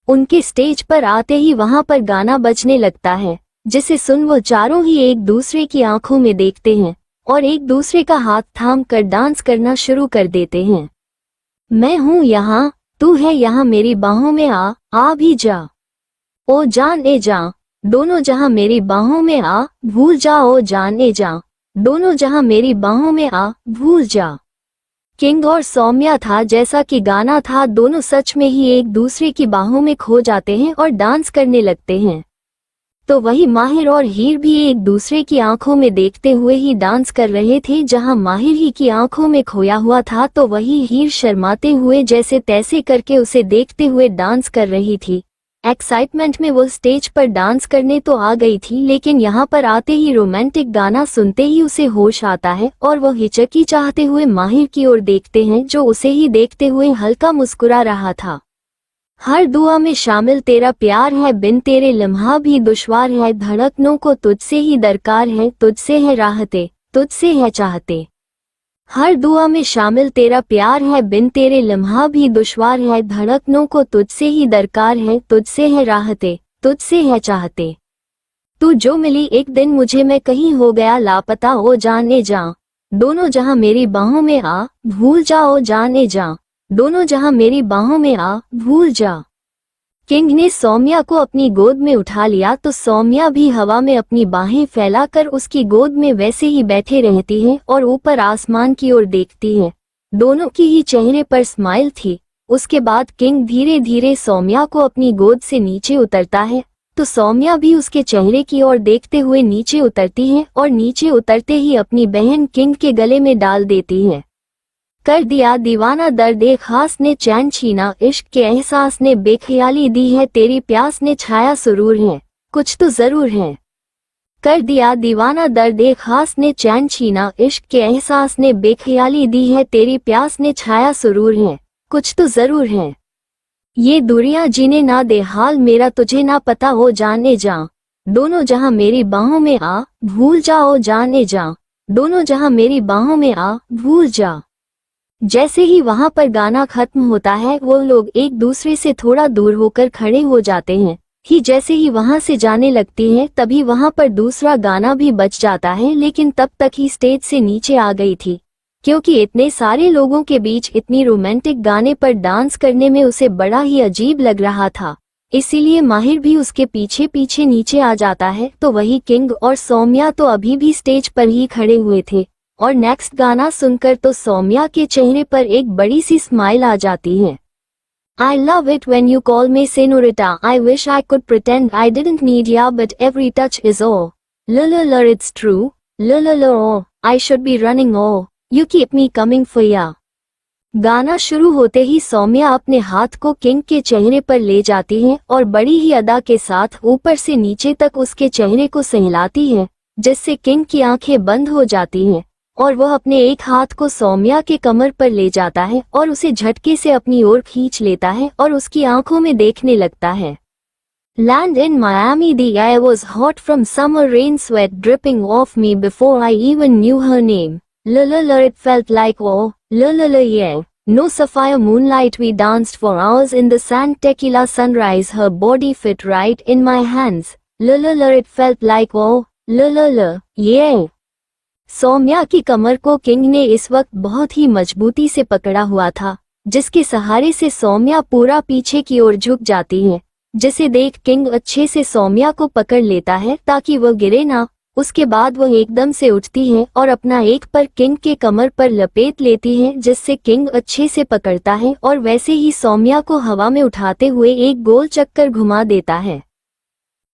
Speaker 2: उनके स्टेज पर आते ही वहां पर गाना बजने लगता है, जिसे सुन वो चारों ही एक दूसरे की आंखों में देखते हैं और एक दूसरे का हाथ थाम कर डांस करना शुरू कर देते हैं। मैं हूँ यहाँ, तू है यहाँ, मेरी बाहों में आ भी जा, ओ जान ए जा, दोनों जहां मेरी बाहों में आ, भूल जा, ओ जान ए जा, दोनों जहां मेरी बाहों में आ, भूल जा। किंग और सौम्या था, जैसा कि गाना था, दोनों सच में ही एक दूसरे की बाहों में खो जाते हैं और डांस करने लगते हैं। तो वही माहिर और हीर भी एक दूसरे की आंखों में देखते हुए ही डांस कर रहे थे। जहां माहिर ही की आंखों में खोया हुआ था, तो वही हीर शर्माते हुए जैसे तैसे करके उसे देखते हुए डांस कर रही थी। एक्साइटमेंट में वो स्टेज पर डांस करने तो आ गई थी, लेकिन यहाँ पर आते ही रोमांटिक गाना सुनते ही उसे होश आता है और वह हिचकी चाहते हुए माहिर की ओर देखते हैं, जो उसे ही देखते हुए हल्का मुस्कुरा रहा था। हर दुआ में शामिल तेरा प्यार है, बिन तेरे लम्हा भी दुश्वार है, धड़कनों को तुझसे ही दरकार है, तुझसे है राहते, तुझसे है चाहते। हर दुआ में शामिल तेरा प्यार है, बिन तेरे लम्हा भी दुश्वार है, धड़कनों को तुझसे ही दरकार है, तुझसे है राहते, तुझसे है चाहते। तू जो मिली एक दिन मुझे, मैं कहीं हो गया लापता, ओ जाने जा, दोनों जहां मेरी बाहों में आ, भूल जा, ओ जाने जा, दोनों जहां मेरी बाहों में आ, भूल जा। किंग ने सौम्या को अपनी गोद में उठा लिया तो सौम्या भी हवा में अपनी बाहें फैलाकर उसकी गोद में वैसे ही बैठे रहती है और ऊपर आसमान की ओर देखती है। दोनों की ही चेहरे पर स्माइल थी। उसके बाद किंग धीरे धीरे सौम्या को अपनी गोद से नीचे उतरता है तो सौम्या भी उसके चेहरे की ओर देखते हुए नीचे उतरती है और नीचे उतरते ही अपनी बहन किंग के गले में डाल देती है। कर दिया दीवाना दर्द खास ने चैन छीना, इश्क के एहसास ने बेख्याली दी है, तेरी प्यास ने छाया सुरूर है, कुछ तो जरूर है। कर दिया दीवाना दर्द खास ने चैन छीना, इश्क के एहसास ने बेख्याली दी है, तेरी प्यास ने छाया सुरूर है, कुछ तो जरूर है। ये दूरियां जीने ना दे हाल मेरा, तुझे ना पता हो जाने जा, दोनों जहां मेरी बाहों में आ, भूल जा, ओ जाने जा, दोनों जहां मेरी बाहों में आ, भूल जा। जैसे ही वहां पर गाना खत्म होता है वो लोग एक दूसरे से थोड़ा दूर होकर खड़े हो जाते हैं। जैसे ही वहां से जाने लगती हैं तभी वहां पर दूसरा गाना भी बज जाता है, लेकिन तब तक ही स्टेज से नीचे आ गई थी, क्योंकि इतने सारे लोगों के बीच इतनी रोमांटिक गाने पर डांस करने में उसे बड़ा ही अजीब लग रहा था। इसीलिए माहिर भी उसके पीछे पीछे नीचे आ जाता है। तो वही किंग और सौम्या तो अभी भी स्टेज पर ही खड़े हुए थे और नेक्स्ट गाना सुनकर तो सौम्या के चेहरे पर एक बड़ी सी स्माइल आ जाती है। I love it when you call me senorita, I wish I could pretend I didn't need ya but every touch is oh, la la la it's true, la la la oh, I should be running oh, you keep me coming for ya। गाना शुरू होते ही सौम्या अपने हाथ को king के चेहरे पर ले जाती है और बड़ी ही अदा के साथ ऊपर से नीचे तक उसके चेहरे को सहलाती है, जिससे किंग की आंखें बंद हो जाती हैं और वह अपने एक हाथ को सौम्या के कमर पर ले जाता है और उसे झटके से अपनी ओर खींच लेता है और उसकी आंखों में देखने लगता है। Land in Miami, the air was hot from summer rain, sweat dripping off me before I even knew her name. La la la, it felt like oh, la la la, yeah. No sapphire moonlight, we danced for hours in the sand, tequila sunrise, her body fit right in my hands. La la la, it felt like oh, la la la, yeah. Saumya की कमर को king ने इस वक्त बहुत ही मजबूती से पकड़ा हुआ था, जिसके सहारे से सौम्या पूरा पीछे की ओर झुक जाती है, जिसे देख किंग अच्छे से सौम्या को पकड़ लेता है ताकि वह गिरे ना। उसके बाद वह एकदम से उठती है और अपना एक पर किंग के कमर पर लपेट लेती है, जिससे किंग अच्छे से पकड़ता है और वैसे ही सौम्या को हवा में उठाते हुए एक गोल चक्कर घुमा देता है।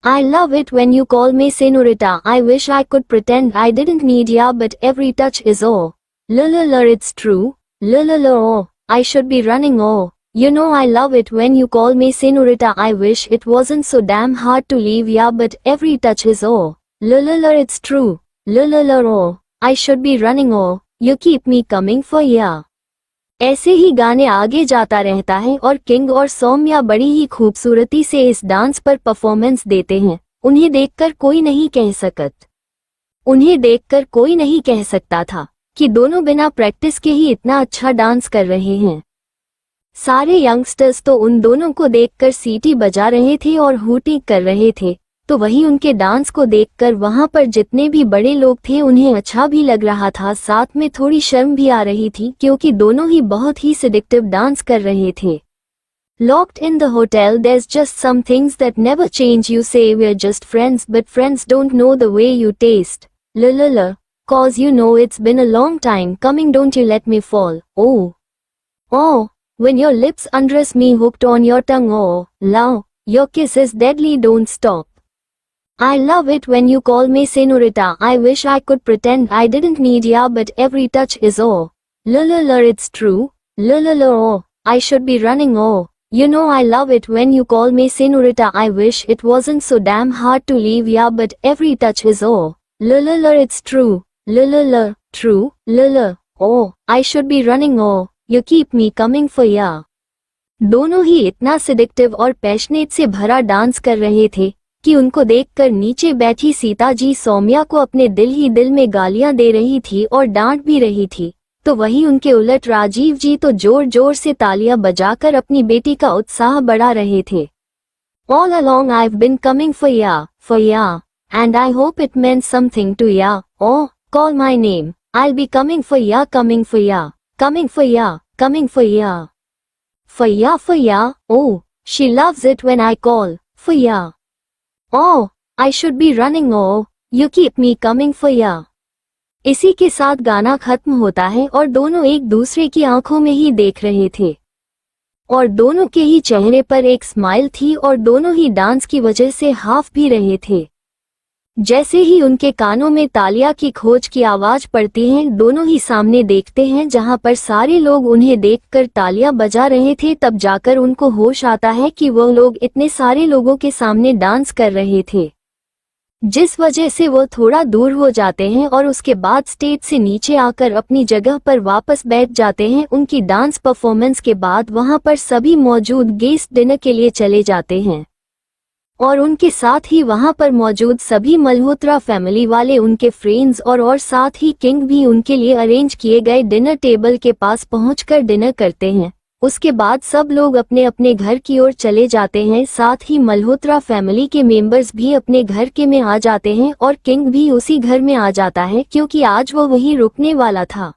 Speaker 2: I love it when you call me senorita. I wish I could pretend I didn't need ya, but every touch is oh. La la la, it's true. La la la, oh. I should be running oh. You know I love it when you call me senorita. I wish it wasn't so damn hard to leave ya, but every touch is oh. La la la, it's true. La la la, oh. I should be running oh. You keep me coming for ya. ऐसे ही गाने आगे जाता रहता है और king और सौम्या बड़ी ही खूबसूरती से इस डांस पर परफॉर्मेंस देते हैं। उन्हें देखकर कोई नहीं कह सकता था कि दोनों बिना प्रैक्टिस के ही इतना अच्छा डांस कर रहे हैं। सारे यंगस्टर्स तो उन दोनों को देखकर सीटी बजा रहे थे और हूटिंग कर रहे थे, तो वहीं उनके डांस को देखकर वहां पर जितने भी बड़े लोग थे उन्हें अच्छा भी लग रहा था, साथ में थोड़ी शर्म भी आ रही थी क्योंकि दोनों ही बहुत ही सेडिक्टिव डांस कर रहे थे। Locked in the hotel, there's just some things that never change. You say we're just friends, but friends don't know the way you taste. La la la, cause you know it's been a long time coming, don't you let me fall. Oh, oh, when your lips undress me hooked on your tongue, oh, love, your kiss is deadly, don't stop. I love it when you call me senorita. I wish I could pretend I didn't need ya, but every touch is oh. La la la, it's true. La la la, oh. I should be running oh. You know I love it when you call me senorita. I wish it wasn't so damn hard to leave ya, but every touch is oh. La la la, it's true. La la la, true. La la, oh. I should be running oh. You keep me coming for ya. दोनों ही इतना सेडिक्टिव और passionate से भरा dance कर रहे थे कि उनको देखकर नीचे बैठी सीता जी सौम्या को अपने दिल ही दिल में गालियां दे रही थी और डांट भी रही थी, तो वहीं उनके उलट राजीव जी तो जोर जोर से तालियां बजाकर अपनी बेटी का उत्साह बढ़ा रहे थे। All along I've been coming for ya, and I hope it meant something to ya. Oh, call my name. I'll be coming for ya, coming for ya, coming for ya, coming for ya. For ya, oh, she loves it when I call, for ya. Oh, I should be running oh, you keep me coming for ya. इसी के साथ गाना खत्म होता है और दोनों एक दूसरे की आंखों में ही देख रहे थे और दोनों के ही चेहरे पर एक स्माइल थी और दोनों ही डांस की वजह से हाफ भी रहे थे। जैसे ही उनके कानों में तालिया की खोज की आवाज पड़ती है, दोनों ही सामने देखते हैं जहां पर सारे लोग उन्हें देखकर तालियां बजा रहे थे। तब जाकर उनको होश आता है कि वो लोग इतने सारे लोगों के सामने डांस कर रहे थे, जिस वजह से वो थोड़ा दूर हो जाते हैं और उसके बाद स्टेज से नीचे आकर अपनी जगह पर वापस बैठ जाते हैं। उनकी डांस परफॉर्मेंस के बाद वहां पर सभी मौजूद गेस्ट डिनर के लिए चले जाते हैं और उनके साथ ही वहां पर मौजूद सभी मल्होत्रा फैमिली वाले, उनके फ्रेंड्स और साथ ही किंग भी उनके लिए अरेंज किए गए डिनर टेबल के पास पहुंचकर डिनर करते हैं। उसके बाद सब लोग अपने अपने घर की ओर चले जाते हैं, साथ ही मल्होत्रा फैमिली के मेंबर्स भी अपने घर के में आ जाते हैं और किंग भी उसी घर में आ जाता है क्योंकि आज वो वहीं रुकने वाला था।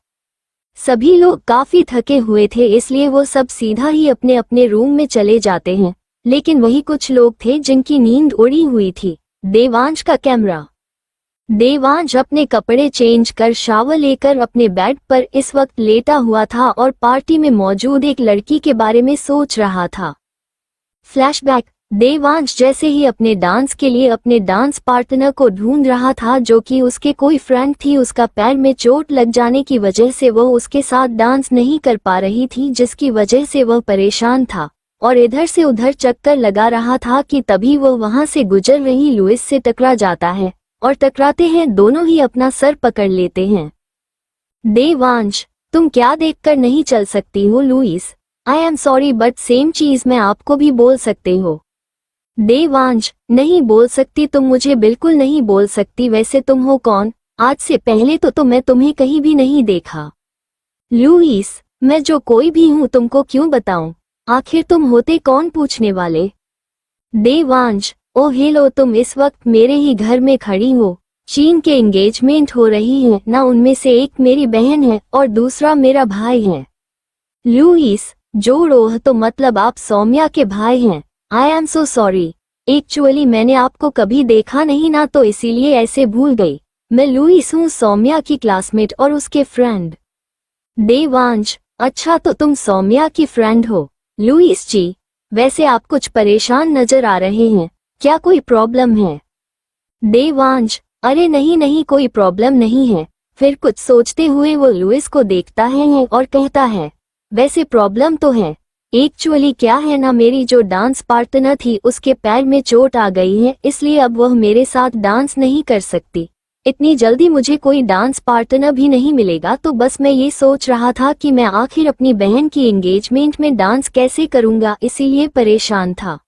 Speaker 2: सभी लोग काफी थके हुए थे, इसलिए वो सब सीधा ही अपने अपने रूम में चले जाते हैं, लेकिन वही कुछ लोग थे जिनकी नींद उड़ी हुई थी। देवांश का कैमरा। देवांश अपने कपड़े चेंज कर शावर लेकर अपने बेड पर इस वक्त लेटा हुआ था और पार्टी में मौजूद एक लड़की के बारे में सोच रहा था। फ्लैशबैक। देवांश जैसे ही अपने डांस के लिए अपने डांस पार्टनर को ढूंढ रहा था जो कि उसके कोई फ्रेंड थी, उसका पैर में चोट लग जाने की वजह से वह उसके साथ डांस नहीं कर पा रही थी, जिसकी वजह से वह परेशान था और इधर से उधर चक्कर लगा रहा था कि तभी वह वहां से गुजर रही लुइस से टकरा जाता है और टकराते हैं दोनों ही अपना सर पकड़ लेते हैं। देवांश, तुम क्या देखकर नहीं चल सकती हो? Luis, I am sorry but same चीज मैं आपको भी बोल सकते हो। देवांश, नहीं बोल सकती तुम मुझे बिल्कुल नहीं बोल सकती। वैसे तुम हो कौन? आज से पहले तो मैं तुम्हें कहीं भी नहीं देखा। लुइस, मैं जो कोई भी हूँ तुमको क्यों बताऊं? आखिर तुम होते कौन पूछने वाले? देवांश, ओ हेलो, तुम इस वक्त मेरे ही घर में खड़ी हो। चीन के एंगेजमेंट हो रही है ना, उनमें से एक मेरी बहन है और दूसरा मेरा भाई है। लुइस, जोड़ो तो मतलब आप सौम्या के भाई हैं। I am so sorry, actually मैंने आपको कभी देखा नहीं ना, तो इसीलिए ऐसे भूल गई। मैं लुइस हूँ, सौम्या की क्लासमेट और उसके फ्रेंड। देवांश, अच्छा तो तुम सौम्या की फ्रेंड हो। लुइस जी, वैसे आप कुछ परेशान नजर आ रहे हैं, क्या कोई प्रॉब्लम है? देवांश, अरे नहीं नहीं, कोई प्रॉब्लम नहीं है। फिर कुछ सोचते हुए वो लुइस को देखता है और कहता है, वैसे प्रॉब्लम तो है। एक्चुअली क्या है ना, मेरी जो डांस पार्टनर थी उसके पैर में चोट आ गई है, इसलिए अब वह मेरे साथ डांस नहीं कर सकती। इतनी जल्दी मुझे कोई डांस पार्टनर भी नहीं मिलेगा, तो बस मैं ये सोच रहा था कि मैं आखिर अपनी बहन की एंगेजमेंट में डांस कैसे करूंगा, इसीलिए परेशान था।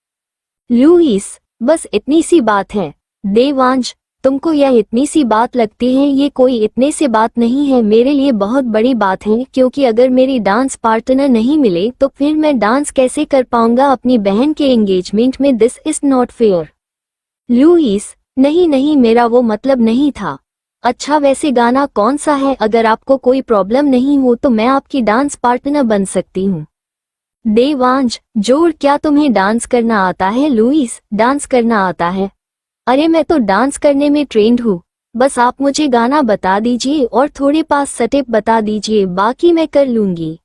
Speaker 2: लुइस, बस इतनी सी बात है। देवांश, तुमको यह इतनी सी बात लगती है? ये कोई इतने से बात नहीं है, मेरे लिए बहुत बड़ी बात है, क्योंकि अगर मेरी डांस पार्टनर नहीं मिले तो फिर मैं डांस कैसे कर पाऊंगा अपनी बहन के एंगेजमेंट में? This is not fair. Luis, नहीं नहीं, मेरा वो मतलब नहीं था। अच्छा वैसे गाना कौन सा है? अगर आपको कोई प्रॉब्लम नहीं हो तो मैं आपकी डांस पार्टनर बन सकती हूँ। देवांश, जोड़, क्या तुम्हें डांस करना आता है? लुइस, डांस करना आता है? अरे मैं तो डांस करने में ट्रेंड हूँ, बस आप मुझे गाना बता दीजिए और थोड़े पास स्टेप बता दीजिए, बाकी मैं कर लूंगी।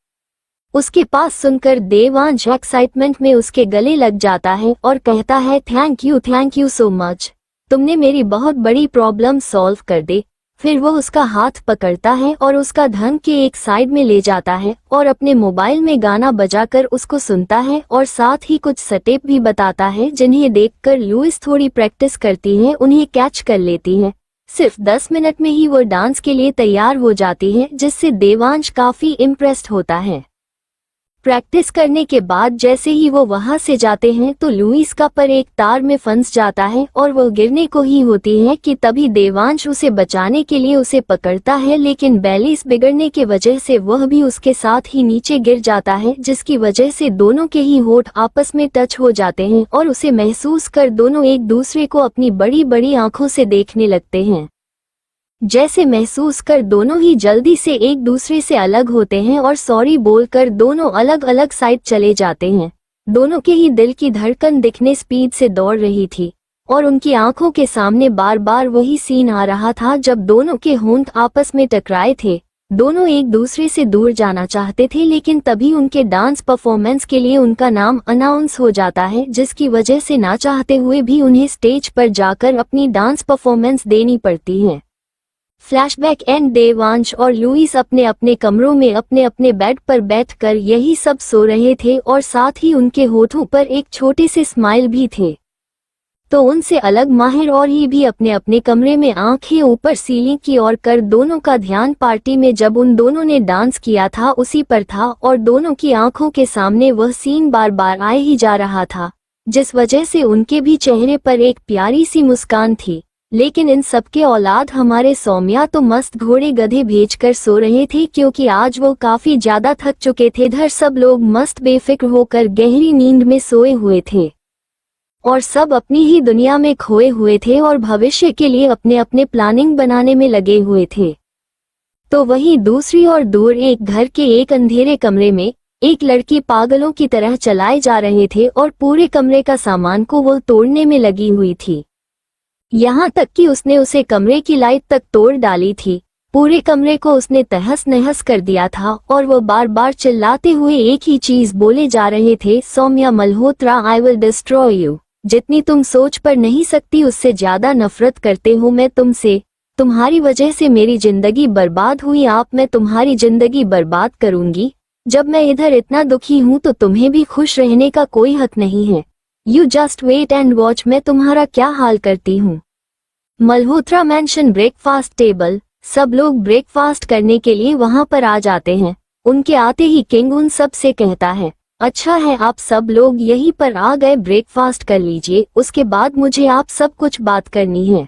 Speaker 2: उसके पास सुनकर देवांश एक्साइटमेंट में उसके गले लग जाता है और कहता है, थैंक यू सो मच, तुमने मेरी बहुत बड़ी प्रॉब्लम सॉल्व कर दे। फिर वो उसका हाथ पकड़ता है और उसका धन के एक साइड में ले जाता है और अपने मोबाइल में गाना बजाकर उसको सुनता है और साथ ही कुछ स्टेप भी बताता है, जिन्हें देखकर लुइस थोड़ी प्रैक्टिस करती है, उन्हें कैच कर लेती है। सिर्फ 10 मिनट में ही वो डांस के लिए तैयार हो जाती है, जिससे देवांश काफी इम्प्रेस्ड होता है। प्रैक्टिस करने के बाद जैसे ही वो वहां से जाते हैं तो लुइस का पर एक तार में फंस जाता है और वो गिरने को ही होती है कि तभी देवांश उसे बचाने के लिए उसे पकड़ता है, लेकिन बैलेंस बिगड़ने के वजह से वह भी उसके साथ ही नीचे गिर जाता है, जिसकी वजह से दोनों के ही होठ आपस में टच हो जाते हैं और उसे महसूस कर दोनों एक दूसरे को अपनी बड़ी बड़ी आंखों से देखने लगते हैं। जैसे महसूस कर दोनों ही जल्दी से एक दूसरे से अलग होते हैं और सॉरी बोलकर दोनों अलग अलग साइड चले जाते हैं। दोनों के ही दिल की धड़कन दिखने स्पीड से दौड़ रही थी और उनकी आंखों के सामने बार बार वही सीन आ रहा था जब दोनों के होंठ आपस में टकराए थे। दोनों एक दूसरे से दूर जाना चाहते थे, लेकिन तभी उनके डांस परफॉर्मेंस के लिए उनका नाम अनाउंस हो जाता है, जिसकी वजह से ना चाहते हुए भी उन्हें स्टेज पर जाकर अपनी डांस परफॉर्मेंस देनी पड़ती है। फ्लैशबैक एंड देवांश और लुइस अपने अपने कमरों में अपने अपने बेड पर बैठकर यही सब सो रहे थे और साथ ही उनके होठों पर एक छोटे से स्माइल भी थे। तो उनसे अलग माहिर और ही भी अपने अपने कमरे में आंखें ऊपर सीलिंग की ओर कर दोनों का ध्यान पार्टी में जब उन दोनों ने डांस किया था उसी पर था और दोनों की आंखों के सामने वह सीन बार बार आए ही जा रहा था, जिस वजह से उनके भी चेहरे पर एक प्यारी सी मुस्कान थी। लेकिन इन सबके औलाद हमारे सौम्या तो मस्त घोड़े गधे भेजकर सो रहे थे, क्योंकि आज वो काफी ज्यादा थक चुके थे। इधर सब लोग मस्त बेफिक्र होकर गहरी नींद में सोए हुए थे और सब अपनी ही दुनिया में खोए हुए थे और भविष्य के लिए अपने अपने प्लानिंग बनाने में लगे हुए थे। तो वहीं दूसरी ओर दूर एक घर के एक अंधेरे कमरे में एक लड़की पागलों की तरह चलाए जा रहे थे और पूरे कमरे का सामान को वो तोड़ने में लगी हुई थी। यहाँ तक कि उसने उसे कमरे की लाइट तक तोड़ डाली थी। पूरे कमरे को उसने तहस नहस कर दिया था और वो बार बार चिल्लाते हुए एक ही चीज बोले जा रहे थे, Saumya Malhotra, I will destroy you. जितनी तुम सोच पर नहीं सकती उससे ज्यादा नफरत करते हो मैं तुमसे। तुम्हारी वजह से मेरी जिंदगी बर्बाद हुई, मैं तुम्हारी जिंदगी बर्बाद करूंगी। जब मैं इधर इतना दुखी हूँ तो तुम्हें भी खुश रहने का कोई हक नहीं है। You just wait and watch, मैं तुम्हारा क्या हाल करती हूँ। Malhotra mansion breakfast table. सब लोग ब्रेकफास्ट करने के लिए वहां पर आ जाते हैं। उनके आते ही किंग उन सब से कहता है, अच्छा है आप सब लोग यहीं पर आ गए, ब्रेकफास्ट कर लीजिए, उसके बाद मुझे आप सब कुछ बात करनी है।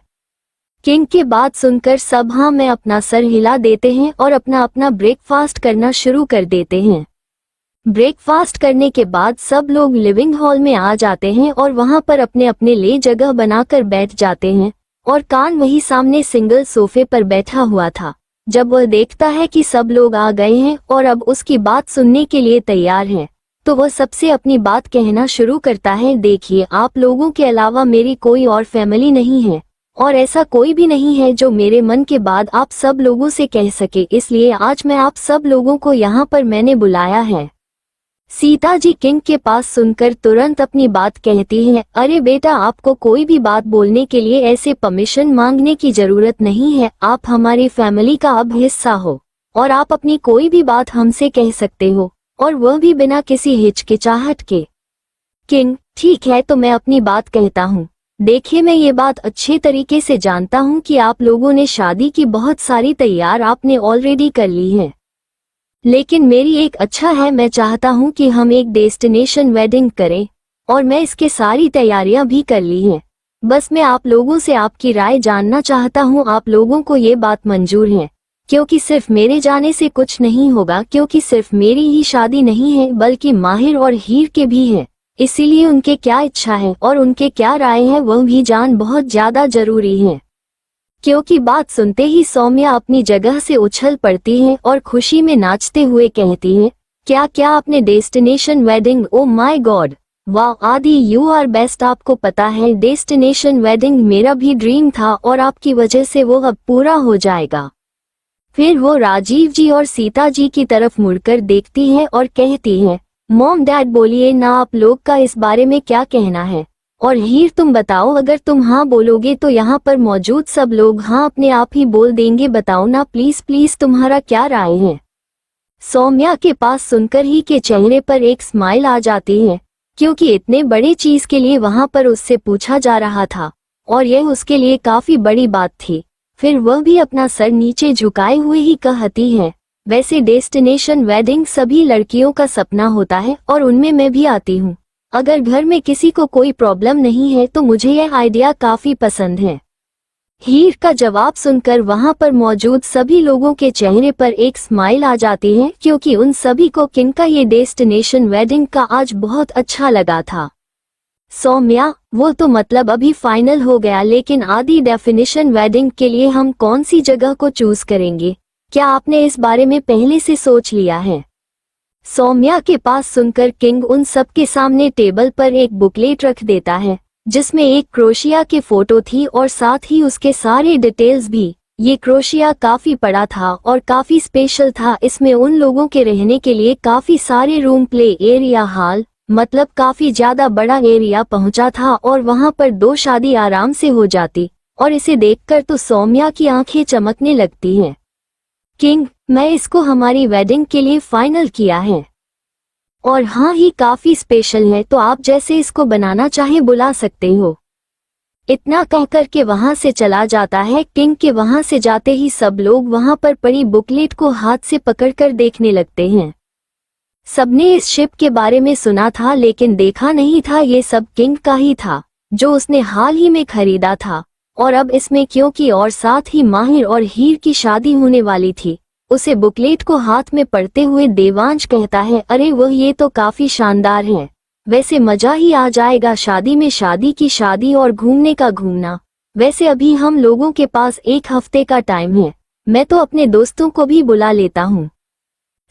Speaker 2: किंग की बात सुनकर सब हाँ में अपना सर हिला देते हैं और अपना अपना ब्रेकफास्ट करना शुरू कर देते हैं। ब्रेकफास्ट करने के बाद सब लोग लिविंग हॉल में आ जाते हैं और वहां पर अपने अपने लिए जगह बनाकर बैठ जाते हैं और कान वही सामने सिंगल सोफे पर बैठा हुआ था। जब वह देखता है कि सब लोग आ गए हैं और अब उसकी बात सुनने के लिए तैयार हैं, तो वह सबसे अपनी बात कहना शुरू करता है, देखिए आप लोगों के अलावा मेरी कोई और फैमिली नहीं है और ऐसा कोई भी नहीं है जो मेरे मन के बाद आप सब लोगों से कह सके, इसलिए आज मैं आप सब लोगों को यहाँ पर मैंने बुलाया है। सीता जी किंग के पास सुनकर तुरंत अपनी बात कहती है, अरे बेटा आपको कोई भी बात बोलने के लिए ऐसे परमिशन मांगने की जरूरत नहीं है, आप हमारी फैमिली का अब हिस्सा हो और आप अपनी कोई भी बात हमसे कह सकते हो और वह भी बिना किसी हिचकिचाहट के। किंग, ठीक है तो मैं अपनी बात कहता हूँ। देखिए मैं ये बात अच्छे तरीके से जानता हूँ कि आप लोगों ने शादी की बहुत सारी तैयार आपने ऑलरेडी कर ली है, लेकिन मेरी एक अच्छा है, मैं चाहता हूँ कि हम एक डेस्टिनेशन वेडिंग करें और मैं इसके सारी तैयारियां भी कर ली हैं। बस मैं आप लोगों से आपकी राय जानना चाहता हूँ, आप लोगों को ये बात मंजूर है? क्योंकि सिर्फ मेरे जाने से कुछ नहीं होगा, क्योंकि सिर्फ मेरी ही शादी नहीं है बल्कि माहिर और हीर के भी है, इसीलिए उनके क्या इच्छा है और उनके क्या राय है वह भी जान बहुत ज्यादा जरूरी है। क्योंकि बात सुनते ही सौम्या अपनी जगह से उछल पड़ती है और खुशी में नाचते हुए कहती है, क्या क्या आपने destination wedding, O my God, वाह आदि यू आर बेस्ट। आपको पता है डेस्टिनेशन वेडिंग मेरा भी ड्रीम था और आपकी वजह से वो अब पूरा हो जाएगा। फिर वो राजीव जी और सीता जी की तरफ मुड़कर देखती है और कहती है, मॉम डैड बोलिए ना, आप लोग का इस बारे में क्या कहना है? और हीर तुम बताओ, अगर तुम हाँ बोलोगे तो यहाँ पर मौजूद सब लोग हाँ अपने आप ही बोल देंगे, बताओ ना प्लीज प्लीज तुम्हारा क्या राय है? सौम्या के पास सुनकर ही के चेहरे पर एक स्माइल आ जाती है, क्योंकि इतने बड़े चीज के लिए वहां पर उससे पूछा जा रहा था और यह उसके लिए काफी बड़ी बात थी। फिर वह भी अपना सर नीचे झुकाए हुए ही कहती है, वैसे डेस्टिनेशन वेडिंग सभी लड़कियों का सपना होता है और उनमें मैं भी आती हूँ। अगर घर में किसी को कोई प्रॉब्लम नहीं है तो मुझे यह आइडिया काफी पसंद है। हीर का जवाब सुनकर वहां पर मौजूद सभी लोगों के चेहरे पर एक स्माइल आ जाती है, क्योंकि उन सभी को किंग का ये डेस्टिनेशन वेडिंग का आज बहुत अच्छा लगा था। सौम्या, वो तो मतलब अभी फाइनल हो गया, लेकिन आदि डेफिनेशन वेडिंग के लिए हम कौन सी जगह को चूज करेंगे? क्या आपने इस बारे में पहले से सोच लिया है? सौम्या के पास सुनकर किंग उन सब के सामने टेबल पर एक बुकलेट रख देता है, जिसमें एक क्रोशिया के फोटो थी और साथ ही उसके सारे डिटेल्स भी। ये क्रोशिया काफी बड़ा था और काफी स्पेशल था, इसमें उन लोगों के रहने के लिए काफी सारे रूम, प्ले एरिया, हॉल, मतलब काफी ज्यादा बड़ा एरिया पहुंचा था और वहां पर 2 शादी आराम से हो जाती। और इसे देखकर तो सौम्या की आंखें चमकने लगती हैं। किंग, मैं इसको हमारी वेडिंग के लिए फाइनल किया है और हाँ ही काफी स्पेशल है, तो आप जैसे इसको बनाना चाहे बुला सकते हो। इतना कहकर के वहां से चला जाता है। किंग के वहां से जाते ही सब लोग वहां पर पड़ी बुकलेट को हाथ से पकड़कर देखने लगते हैं। सबने इस शिप के बारे में सुना था लेकिन देखा नहीं था, ये सब किंग का ही था जो उसने हाल ही में खरीदा था। और अब इसमें क्योंकि और साथ ही माहिर और हीर की शादी होने वाली थी, उसे बुकलेट को हाथ में पढ़ते हुए देवांश कहता है, अरे वह ये तो काफी शानदार है, वैसे मजा ही आ जाएगा शादी में, शादी की शादी और घूमने का घूमना। वैसे अभी हम लोगों के पास 1 हफ्ते का टाइम है, मैं तो अपने दोस्तों को भी बुला लेता हूँ।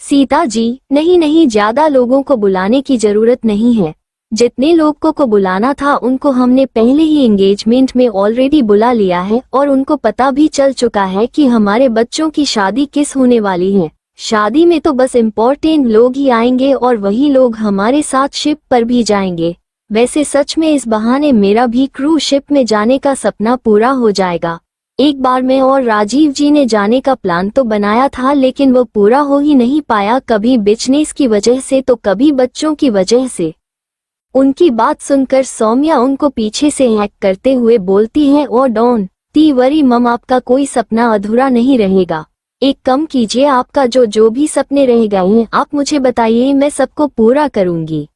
Speaker 2: सीता जी, नहीं नहीं, ज्यादा लोगों को बुलाने की जरूरत नहीं है, जितने लोगों को बुलाना था उनको हमने पहले ही एंगेजमेंट में ऑलरेडी बुला लिया है और उनको पता भी चल चुका है कि हमारे बच्चों की शादी किस होने वाली है। शादी में तो बस इम्पोर्टेंट लोग ही आएंगे और वही लोग हमारे साथ शिप पर भी जाएंगे। वैसे सच में इस बहाने मेरा भी क्रूज शिप में जाने का सपना पूरा हो जाएगा। एक बार मैं और राजीव जी ने जाने का प्लान तो बनाया था लेकिन वो पूरा हो ही नहीं पाया, कभी बिजनेस की वजह से तो कभी बच्चों की वजह से। उनकी बात सुनकर सौम्या उनको पीछे से हैक करते हुए बोलती है, ओ डॉन, ती वरी मम, आपका कोई सपना अधूरा नहीं रहेगा। एक कम कीजिए, आपका जो भी सपने रह गए हैं आप मुझे बताइए, मैं सबको पूरा करूंगी।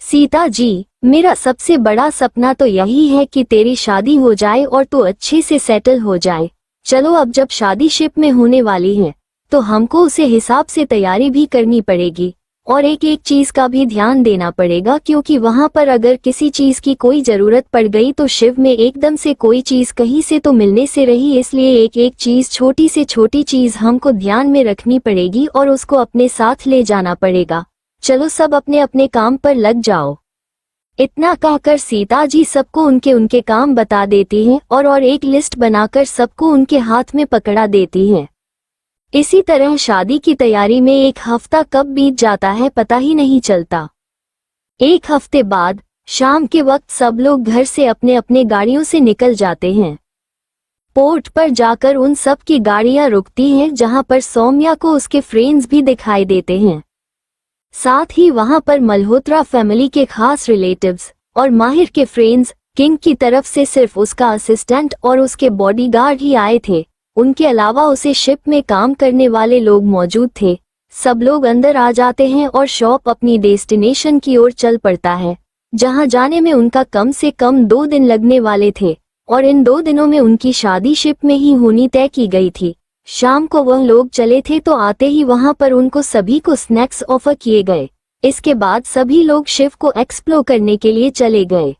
Speaker 2: सीता जी, मेरा सबसे बड़ा सपना तो यही है कि तेरी शादी हो जाए और तू अच्छे से सेटल हो जाए। चलो, अब जब शादी शिप में होने वाली है तो हमको उसे हिसाब से तैयारी भी करनी पड़ेगी और एक एक चीज का भी ध्यान देना पड़ेगा, क्योंकि वहां पर अगर किसी चीज की कोई जरूरत पड़ गई तो शिव में एकदम से कोई चीज कहीं से तो मिलने से रही, इसलिए एक एक चीज, छोटी से छोटी चीज हमको ध्यान में रखनी पड़ेगी और उसको अपने साथ ले जाना पड़ेगा। चलो, सब अपने अपने काम पर लग जाओ। इतना कहकर सीता जी सबको उनके उनके काम बता देती हैं और एक लिस्ट बनाकर सबको उनके हाथ में पकड़ा देती हैं। इसी तरह शादी की तैयारी में एक हफ्ता कब बीत जाता है पता ही नहीं चलता। एक हफ्ते बाद शाम के वक्त सब लोग घर से अपने अपने गाड़ियों से निकल जाते हैं। पोर्ट पर जाकर उन सब की गाड़ियां रुकती हैं, जहां पर सौम्या को उसके फ्रेंड्स भी दिखाई देते हैं। साथ ही वहां पर मल्होत्रा फैमिली के खास रिलेटिव्स और माहिर के फ्रेंड्स, किंग की तरफ से सिर्फ उसका असिस्टेंट और उसके बॉडीगार्ड ही आए थे। उनके अलावा उसे शिप में काम करने वाले लोग मौजूद थे। सब लोग अंदर आ जाते हैं और शॉप अपनी डेस्टिनेशन की ओर चल पड़ता है, जहां जाने में उनका कम से कम 2 दिन लगने वाले थे और इन 2 दिनों में उनकी शादी शिप में ही होनी तय की गई थी। शाम को वह लोग चले थे तो आते ही वहां पर उनको सभी को स्नैक्स ऑफर किए गए। इसके बाद सभी लोग शिव को एक्सप्लोर करने के लिए चले गए।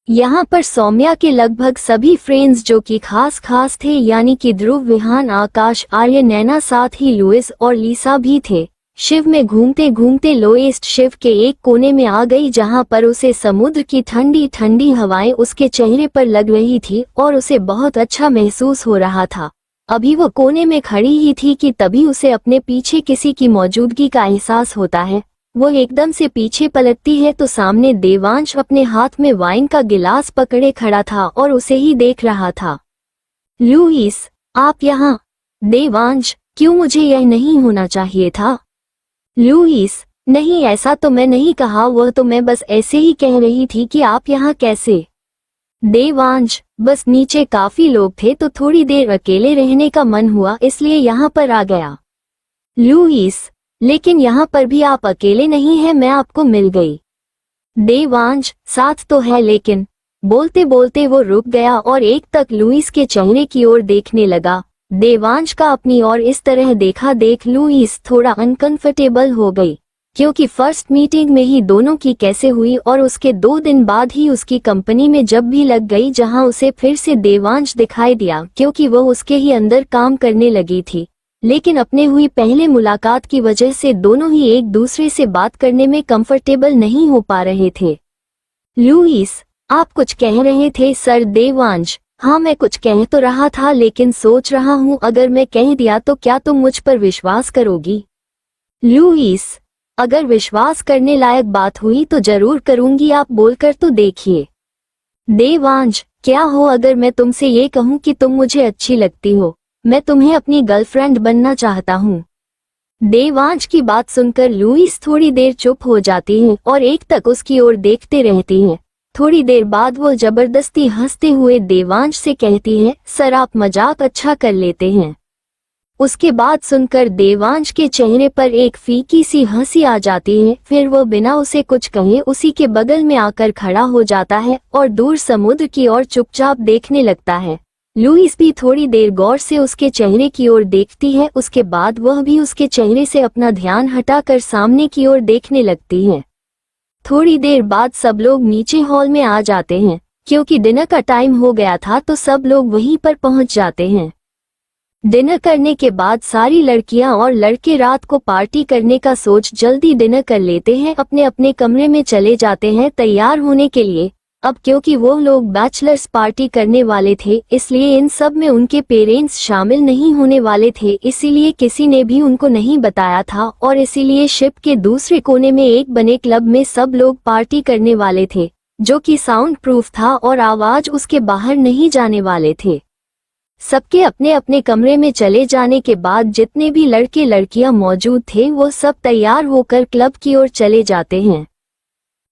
Speaker 2: यहाँ पर सौम्या के लगभग सभी फ्रेंड्स जो कि खास थे, यानी कि ध्रुव, विहान, आकाश, आर्य, नैना, साथ ही लुइस और लीसा भी थे। शिव में घूमते घूमते लोएस्ट शिव के एक कोने में आ गई, जहाँ पर उसे समुद्र की ठंडी ठंडी हवाएं उसके चेहरे पर लग रही थी और उसे बहुत अच्छा महसूस हो रहा था। अभी वो कोने में खड़ी ही थी कि तभी उसे अपने पीछे किसी की मौजूदगी का एहसास होता है। वो एकदम से पीछे पलटती है तो सामने देवांश अपने हाथ में वाइन का गिलास पकड़े खड़ा था और उसे ही देख रहा था। लुइस, आप यहाँ? देवांश, क्यों? मुझे यह नहीं होना चाहिए था। लुइस, नहीं, ऐसा तो मैं नहीं कहा, वह तो मैं बस ऐसे ही कह रही थी कि आप यहाँ कैसे। देवांश, बस नीचे काफी लोग थे तो थोड़ी देर अकेले रहने का मन हुआ, इसलिए यहाँ पर आ गया। लुइस, लेकिन यहाँ पर भी आप अकेले नहीं हैं, मैं आपको मिल गई। देवांश, साथ तो है, लेकिन। बोलते बोलते वो रुक गया और एक तक लुइस के चेहरे की ओर देखने लगा। देवांश का अपनी ओर इस तरह देखा देख लुइस थोड़ा अनकंफर्टेबल हो गई, क्योंकि फर्स्ट मीटिंग में ही दोनों की कैसे हुई और उसके 2 दिन बाद ही उसकी कंपनी में जब भी लग गई, जहां उसे फिर से देवांश दिखाई दिया, क्योंकि वह उसके ही अंदर काम करने लगी थी। लेकिन अपने हुई पहले मुलाकात की वजह से दोनों ही एक दूसरे से बात करने में कंफर्टेबल नहीं हो पा रहे थे। लुइस, आप कुछ कह रहे थे सर? देवांश, हाँ, मैं कुछ कह तो रहा था, लेकिन सोच रहा हूँ अगर मैं कह दिया तो क्या तुम मुझ पर विश्वास करोगी? लुइस, अगर विश्वास करने लायक बात हुई तो जरूर करूंगी, आप बोलकर तो देखिए। देवांश, क्या हो अगर मैं तुमसे ये कहूँ कि तुम मुझे अच्छी लगती हो? मैं तुम्हें अपनी गर्लफ्रेंड बनना चाहता हूँ। देवांश की बात सुनकर लुइस थोड़ी देर चुप हो जाती है और एक तक उसकी ओर देखते रहती हैं। थोड़ी देर बाद वो जबरदस्ती हंसते हुए देवांश से कहती है, सर आप मजाक अच्छा कर लेते हैं। उसके बाद सुनकर देवांश के चेहरे पर एक फीकी सी हंसी आ जाती है। फिर वो बिना उसे कुछ कहे उसी के बगल में आकर खड़ा हो जाता है और दूर समुद्र की ओर चुपचाप देखने लगता है। लुइस भी थोड़ी देर गौर से उसके चेहरे की ओर देखती है, उसके बाद वह भी उसके चेहरे से अपना ध्यान हटाकर सामने की ओर देखने लगती है। थोड़ी देर बाद सब लोग नीचे हॉल में आ जाते हैं, क्योंकि डिनर का टाइम हो गया था तो सब लोग वहीं पर पहुंच जाते हैं। डिनर करने के बाद सारी लड़कियां और लड़के रात को पार्टी करने का सोच जल्दी डिनर कर लेते हैं, अपने अपने कमरे में चले जाते हैं तैयार होने के लिए। अब क्योंकि वो लोग बैचलर्स पार्टी करने वाले थे, इसलिए इन सब में उनके पेरेंट्स शामिल नहीं होने वाले थे, इसीलिए किसी ने भी उनको नहीं बताया था और इसीलिए शिप के दूसरे कोने में एक बने क्लब में सब लोग पार्टी करने वाले थे, जो कि साउंड प्रूफ था और आवाज उसके बाहर नहीं जाने वाले थे। सबके अपने अपने कमरे में चले जाने के बाद जितने भी लड़के लड़कियां मौजूद थे वो सब तैयार होकर क्लब की ओर चले जाते हैं।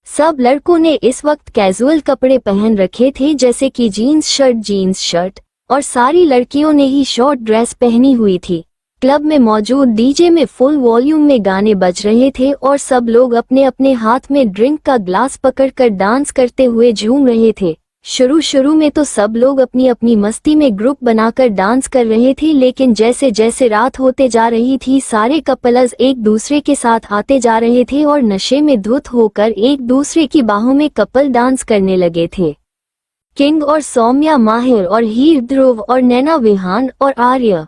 Speaker 2: सब लड़कों ने इस वक्त कैजुअल कपड़े पहन रखे थे, जैसे कि जीन्स शर्ट, और सारी लड़कियों ने ही शॉर्ट ड्रेस पहनी हुई थी। क्लब में मौजूद डीजे में फुल वॉल्यूम में गाने बज रहे थे और सब लोग अपने अपने हाथ में ड्रिंक का ग्लास पकड़कर डांस करते हुए झूम रहे थे। शुरू में तो सब लोग अपनी अपनी मस्ती में ग्रुप बनाकर डांस कर रहे थे, लेकिन जैसे जैसे रात होते जा रही थी सारे कपल्स एक दूसरे के साथ आते जा रहे थे और नशे में धुत होकर एक दूसरे की बाहों में कपल डांस करने लगे थे। किंग और सौम्या, माहिर और हीर, ध्रुव और नैना, विहान और आर्य,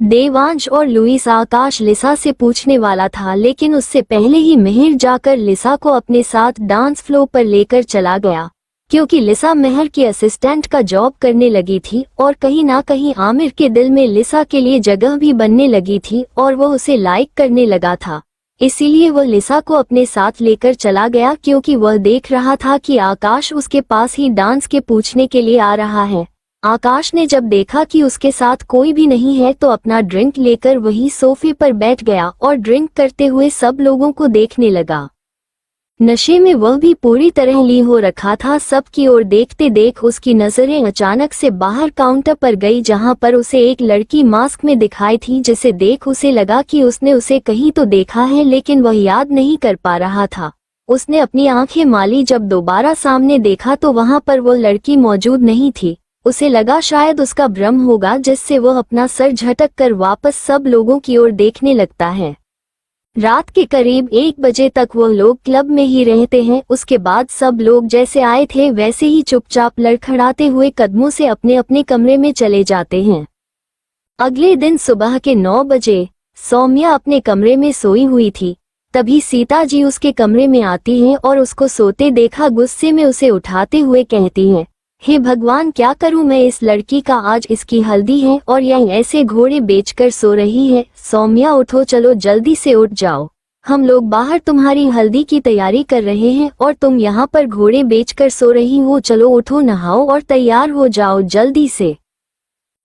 Speaker 2: देवांश और लुइस। आकाश लिसा से पूछने वाला था, लेकिन उससे पहले ही महर जाकर लिसा को अपने साथ डांस फ्लो पर लेकर चला गया, क्योंकि लिसा महर की असिस्टेंट का जॉब करने लगी थी और कहीं ना कहीं आमिर के दिल में लिसा के लिए जगह भी बनने लगी थी और वह उसे लाइक करने लगा था। इसीलिए वह लिसा को अपने साथ लेकर चला गया, क्योंकि वह देख रहा था कि आकाश उसके पास ही डांस के पूछने के लिए आ रहा है। आकाश ने जब देखा कि उसके साथ कोई भी नहीं है तो अपना ड्रिंक लेकर वही सोफे पर बैठ गया और ड्रिंक करते हुए सब लोगों को देखने लगा। नशे में वह भी पूरी तरह ली हो रखा था। सबकी ओर देखते देख उसकी नजरें अचानक से बाहर काउंटर पर गई, जहां पर उसे एक लड़की मास्क में दिखाई थी, जिसे देख उसे लगा कि उसने उसे कहीं तो देखा है, लेकिन वह याद नहीं कर पा रहा था। उसने अपनी आंखें माली, जब दोबारा सामने देखा तो वहां पर वह लड़की मौजूद नहीं थी। उसे लगा शायद उसका भ्रम होगा, जिससे वह अपना सर झटक कर वापस सब लोगों की ओर देखने लगता है। रात के करीब 1 बजे तक वो लोग क्लब में ही रहते हैं। उसके बाद सब लोग जैसे आए थे वैसे ही चुपचाप लड़खड़ाते हुए कदमों से अपने अपने कमरे में चले जाते हैं। अगले दिन सुबह के 9 बजे सौम्या अपने कमरे में सोई हुई थी। तभी सीता जी उसके कमरे में आती हैं और उसको सोते देखा गुस्से में उसे उठाते हुए कहती हैं, हे भगवान, क्या करूं मैं इस लड़की का, आज इसकी हल्दी है और यह ऐसे घोड़े बेचकर सो रही है। सौम्या उठो, चलो जल्दी से उठ जाओ, हम लोग बाहर तुम्हारी हल्दी की तैयारी कर रहे हैं और तुम यहाँ पर घोड़े बेचकर सो रही हो। चलो उठो, नहाओ और तैयार हो जाओ जल्दी से।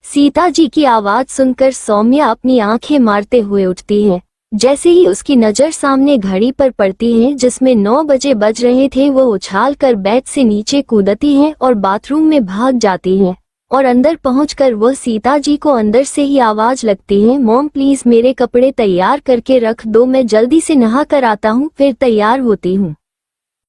Speaker 2: सीता जी की आवाज सुनकर सौम्या अपनी आंखें मारते हुए उठती है। जैसे ही उसकी नजर सामने घड़ी पर पड़ती है जिसमें 9 बजे बज रहे थे, वो उछाल कर बेड से नीचे कूदती है और बाथरूम में भाग जाती है और अंदर पहुंचकर वह सीता जी को अंदर से ही आवाज लगती है, मॉम प्लीज मेरे कपड़े तैयार करके रख दो, मैं जल्दी से नहा कर आता हूँ, फिर तैयार होती हूँ।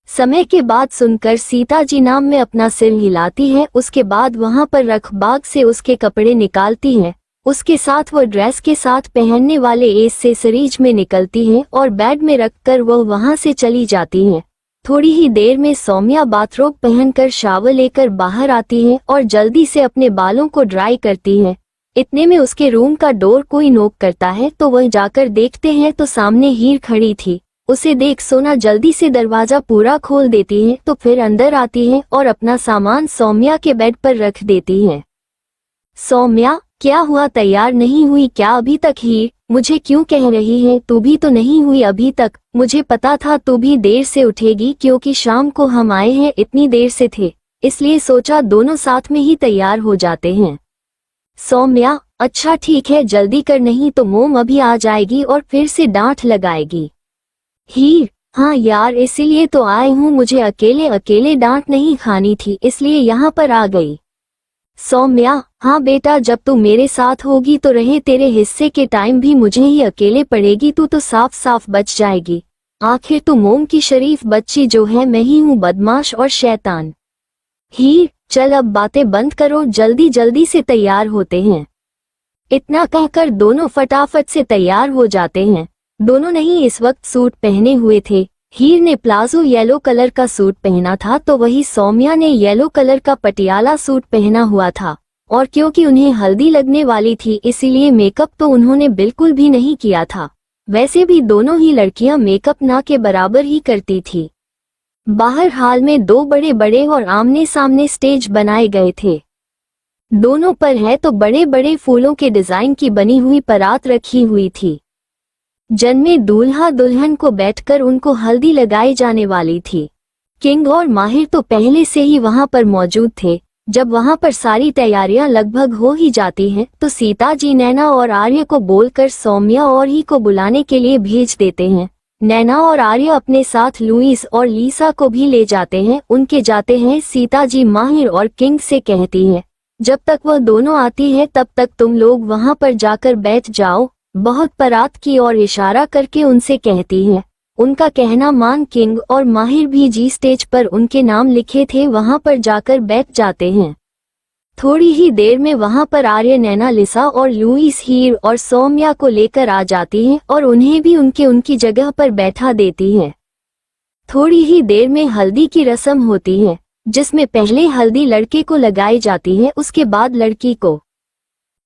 Speaker 2: समय के बाद सुनकर सीता जी नाम में अपना सिर हिलाती है। उसके बाद वहां पर रख बाग से उसके कपड़े निकालती है। उसके साथ वह ड्रेस के साथ पहनने वाले एक्सेसरीज में निकलती है और बेड में रखकर वह वहां से चली जाती है। थोड़ी ही देर में सौम्या बाथरोब पहनकर शावर लेकर बाहर आती है और जल्दी से अपने बालों को ड्राई करती है। इतने में उसके रूम का डोर कोई नॉक करता है तो वह जाकर देखते हैं तो सामने हीर खड़ी थी। उसे देख सोना जल्दी से दरवाजा पूरा खोल देती है तो फिर अंदर आती है और अपना सामान सौम्या के बेड पर रख देती है। सौम्या, क्या हुआ, तैयार नहीं हुई क्या अभी तक? हीर, मुझे क्यों कह रही है, तू भी तो नहीं हुई अभी तक। मुझे पता था तू भी देर से उठेगी, क्योंकि शाम को हम आए हैं इतनी देर से थे, इसलिए सोचा दोनों साथ में ही तैयार हो जाते हैं। सौम्या, अच्छा ठीक है, जल्दी कर, नहीं तो मोम अभी आ जाएगी और फिर से डांट लगाएगी। हीर, हाँ यार, इसीलिए तो आए हूँ, मुझे अकेले अकेले डांट नहीं खानी थी, इसलिए यहाँ पर आ गई। सौम्या, हाँ बेटा, जब तू मेरे साथ होगी तो रहे तेरे हिस्से के टाइम भी मुझे ही अकेले पड़ेगी, तू तो साफ साफ बच जाएगी। आखिर तू मोम की शरीफ बच्ची जो है, मैं ही हूँ बदमाश और शैतान। हीर, चल अब बातें बंद करो, जल्दी जल्दी से तैयार होते हैं। इतना कहकर दोनों फटाफट से तैयार हो जाते हैं। दोनों नहीं इस वक्त सूट पहने हुए थे। हीर ने प्लाजो येलो कलर का सूट पहना था तो वही सौम्या ने येलो कलर का पटियाला सूट पहना हुआ था, और क्योंकि उन्हें हल्दी लगने वाली थी इसीलिए मेकअप तो उन्होंने बिल्कुल भी नहीं किया था। वैसे भी दोनों ही लड़कियां मेकअप ना के बराबर ही करती थी। बाहर हाल में 2 बड़े बड़े और आमने सामने स्टेज बनाए गए थे। दोनों पर है तो बड़े बड़े फूलों के डिजाइन की बनी हुई परात रखी हुई थी, जिनमें दूल्हा दुल्हन को बैठकर उनको हल्दी लगाई जाने वाली थी। किंग और माहिर तो पहले से ही वहां पर मौजूद थे। जब वहां पर सारी तैयारियां लगभग हो ही जाती हैं तो सीता जी नैना और आर्य को बोलकर सौम्या और ही को बुलाने के लिए भेज देते हैं। नैना और आर्य अपने साथ लुइस और लीसा को भी ले जाते हैं। उनके जाते हैं सीता जी माहिर और किंग से कहती हैं, जब तक वह दोनों आती है तब तक तुम लोग वहां पर जाकर बैठ जाओ, बहुत परात की ओर इशारा करके उनसे कहती है। उनका कहना मान किंग और माहिर भी जी स्टेज पर उनके नाम लिखे थे वहां पर जाकर बैठ जाते हैं। थोड़ी ही देर में वहां पर आर्य, नैना, लिसा और लुईस हीर और सौम्या को लेकर आ जाती हैं और उन्हें भी उनकी जगह पर बैठा देती हैं। थोड़ी ही देर में हल्दी की रस्म होती है, जिसमें पहले हल्दी लड़के को लगाई जाती है, उसके बाद लड़की को।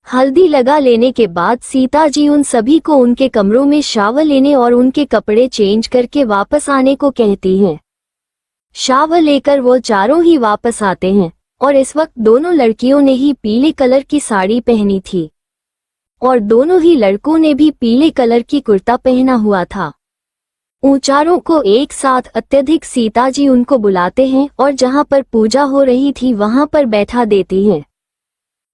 Speaker 2: हल्दी लगा लेने के बाद सीता जी उन सभी को उनके कमरों में शावर लेने और उनके कपड़े चेंज करके वापस आने को कहती हैं। शावर लेकर वो चारों ही वापस आते हैं और इस वक्त दोनों लड़कियों ने ही पीले कलर की साड़ी पहनी थी और दोनों ही लड़कों ने भी पीले कलर की कुर्ता पहना हुआ था। उन चारों को एक साथ अत्यधिक सीता जी उनको बुलाते हैं और जहां पर पूजा हो रही थी वहां पर बैठा देती हैं।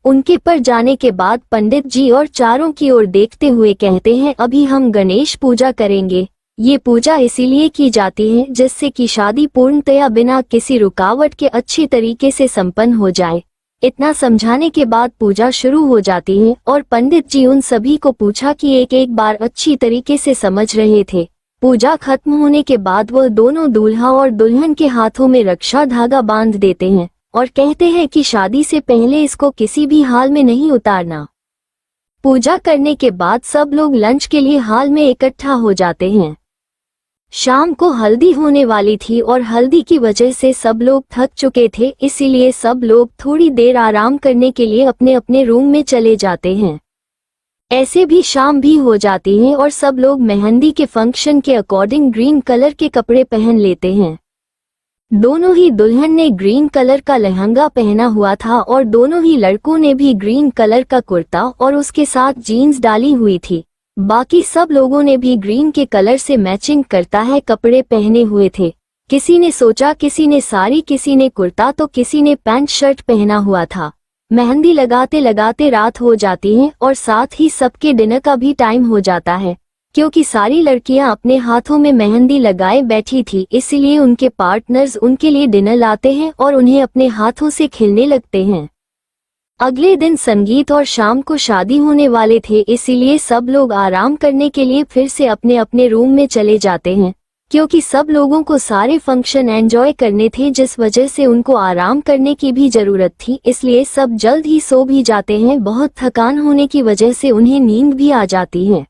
Speaker 2: उनके पर जाने के बाद पंडित जी और चारों की ओर देखते हुए कहते हैं, अभी हम गणेश पूजा करेंगे। ये पूजा इसीलिए की जाती है जिससे कि शादी पूर्णतया बिना किसी रुकावट के अच्छी तरीके से संपन्न हो जाए। इतना समझाने के बाद पूजा शुरू हो जाती है और पंडित जी उन सभी को पूछा कि एक एक बार अच्छी तरीके से समझ रहे थे। पूजा खत्म होने के बाद वह दोनों दूल्हा और दुल्हन के हाथों में रक्षा धागा बांध देते हैं और कहते हैं कि शादी से पहले इसको किसी भी हाल में नहीं उतारना। पूजा करने के बाद सब लोग लंच के लिए हाल में इकट्ठा हो जाते हैं। शाम को हल्दी होने वाली थी और हल्दी की वजह से सब लोग थक चुके थे, इसीलिए सब लोग थोड़ी देर आराम करने के लिए अपने अपने रूम में चले जाते हैं। ऐसे भी शाम भी हो जाती है और सब लोग मेहंदी के फंक्शन के अकॉर्डिंग ग्रीन कलर के कपड़े पहन लेते हैं। दोनों ही दुल्हन ने ग्रीन कलर का लहंगा पहना हुआ था और दोनों ही लड़कों ने भी ग्रीन कलर का कुर्ता और उसके साथ जीन्स डाली हुई थी। बाकी सब लोगों ने भी ग्रीन के कलर से मैचिंग करता है कपड़े पहने हुए थे। किसी ने सोचा, किसी ने साड़ी, किसी ने कुर्ता तो किसी ने पैंट शर्ट पहना हुआ था। मेहंदी लगाते लगाते रात हो जाती है और साथ ही सबके डिनर का भी टाइम हो जाता है। क्योंकि सारी लड़कियां अपने हाथों में मेहंदी लगाए बैठी थी, इसलिए उनके पार्टनर्स उनके लिए डिनर लाते हैं और उन्हें अपने हाथों से खिलने लगते हैं। अगले दिन संगीत और शाम को शादी होने वाले थे, इसीलिए सब लोग आराम करने के लिए फिर से अपने अपने रूम में चले जाते हैं। क्योंकि सब लोगों को सारे फंक्शन एंजॉय करने थे, जिस वजह से उनको आराम करने की भी जरूरत थी, इसलिए सब जल्द ही सो भी जाते हैं। बहुत थकान होने की वजह से उन्हें नींद भी आ जाती है।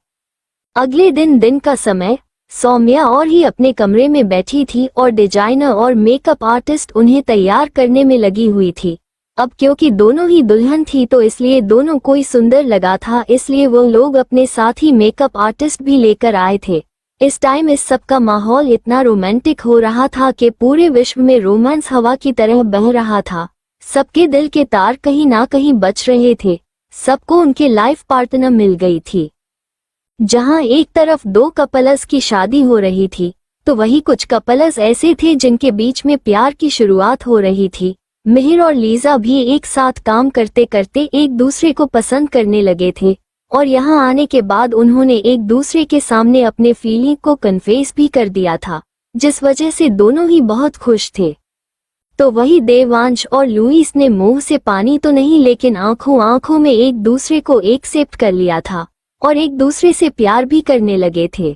Speaker 2: अगले दिन का समय, सौम्या और ही अपने कमरे में बैठी थी और डिजाइनर और मेकअप आर्टिस्ट उन्हें तैयार करने में लगी हुई थी। अब क्योंकि दोनों ही दुल्हन थी तो इसलिए दोनों को ही सुंदर लगा था, इसलिए वो लोग अपने साथ ही मेकअप आर्टिस्ट भी लेकर आए थे। इस टाइम इस सब का माहौल इतना रोमांटिक हो रहा था कि पूरे विश्व में रोमांस हवा की तरह बह रहा था। सबके दिल के तार कहीं ना कहीं बच रहे थे। सबको उनके लाइफ पार्टनर मिल गई थी। जहां एक तरफ दो कपल्स की शादी हो रही थी, तो वही कुछ कपल्स ऐसे थे जिनके बीच में प्यार की शुरुआत हो रही थी। मिहिर और लीजा भी एक साथ काम करते करते एक दूसरे को पसंद करने लगे थे और यहाँ आने के बाद उन्होंने एक दूसरे के सामने अपने फीलिंग को कन्फेस भी कर दिया था, जिस वजह से दोनों ही बहुत खुश थे। तो वही देवांश और लुईस ने मुंह से पानी तो नहीं लेकिन आंखों आंखों में एक दूसरे को एक्सेप्ट कर लिया था और एक दूसरे से प्यार भी करने लगे थे।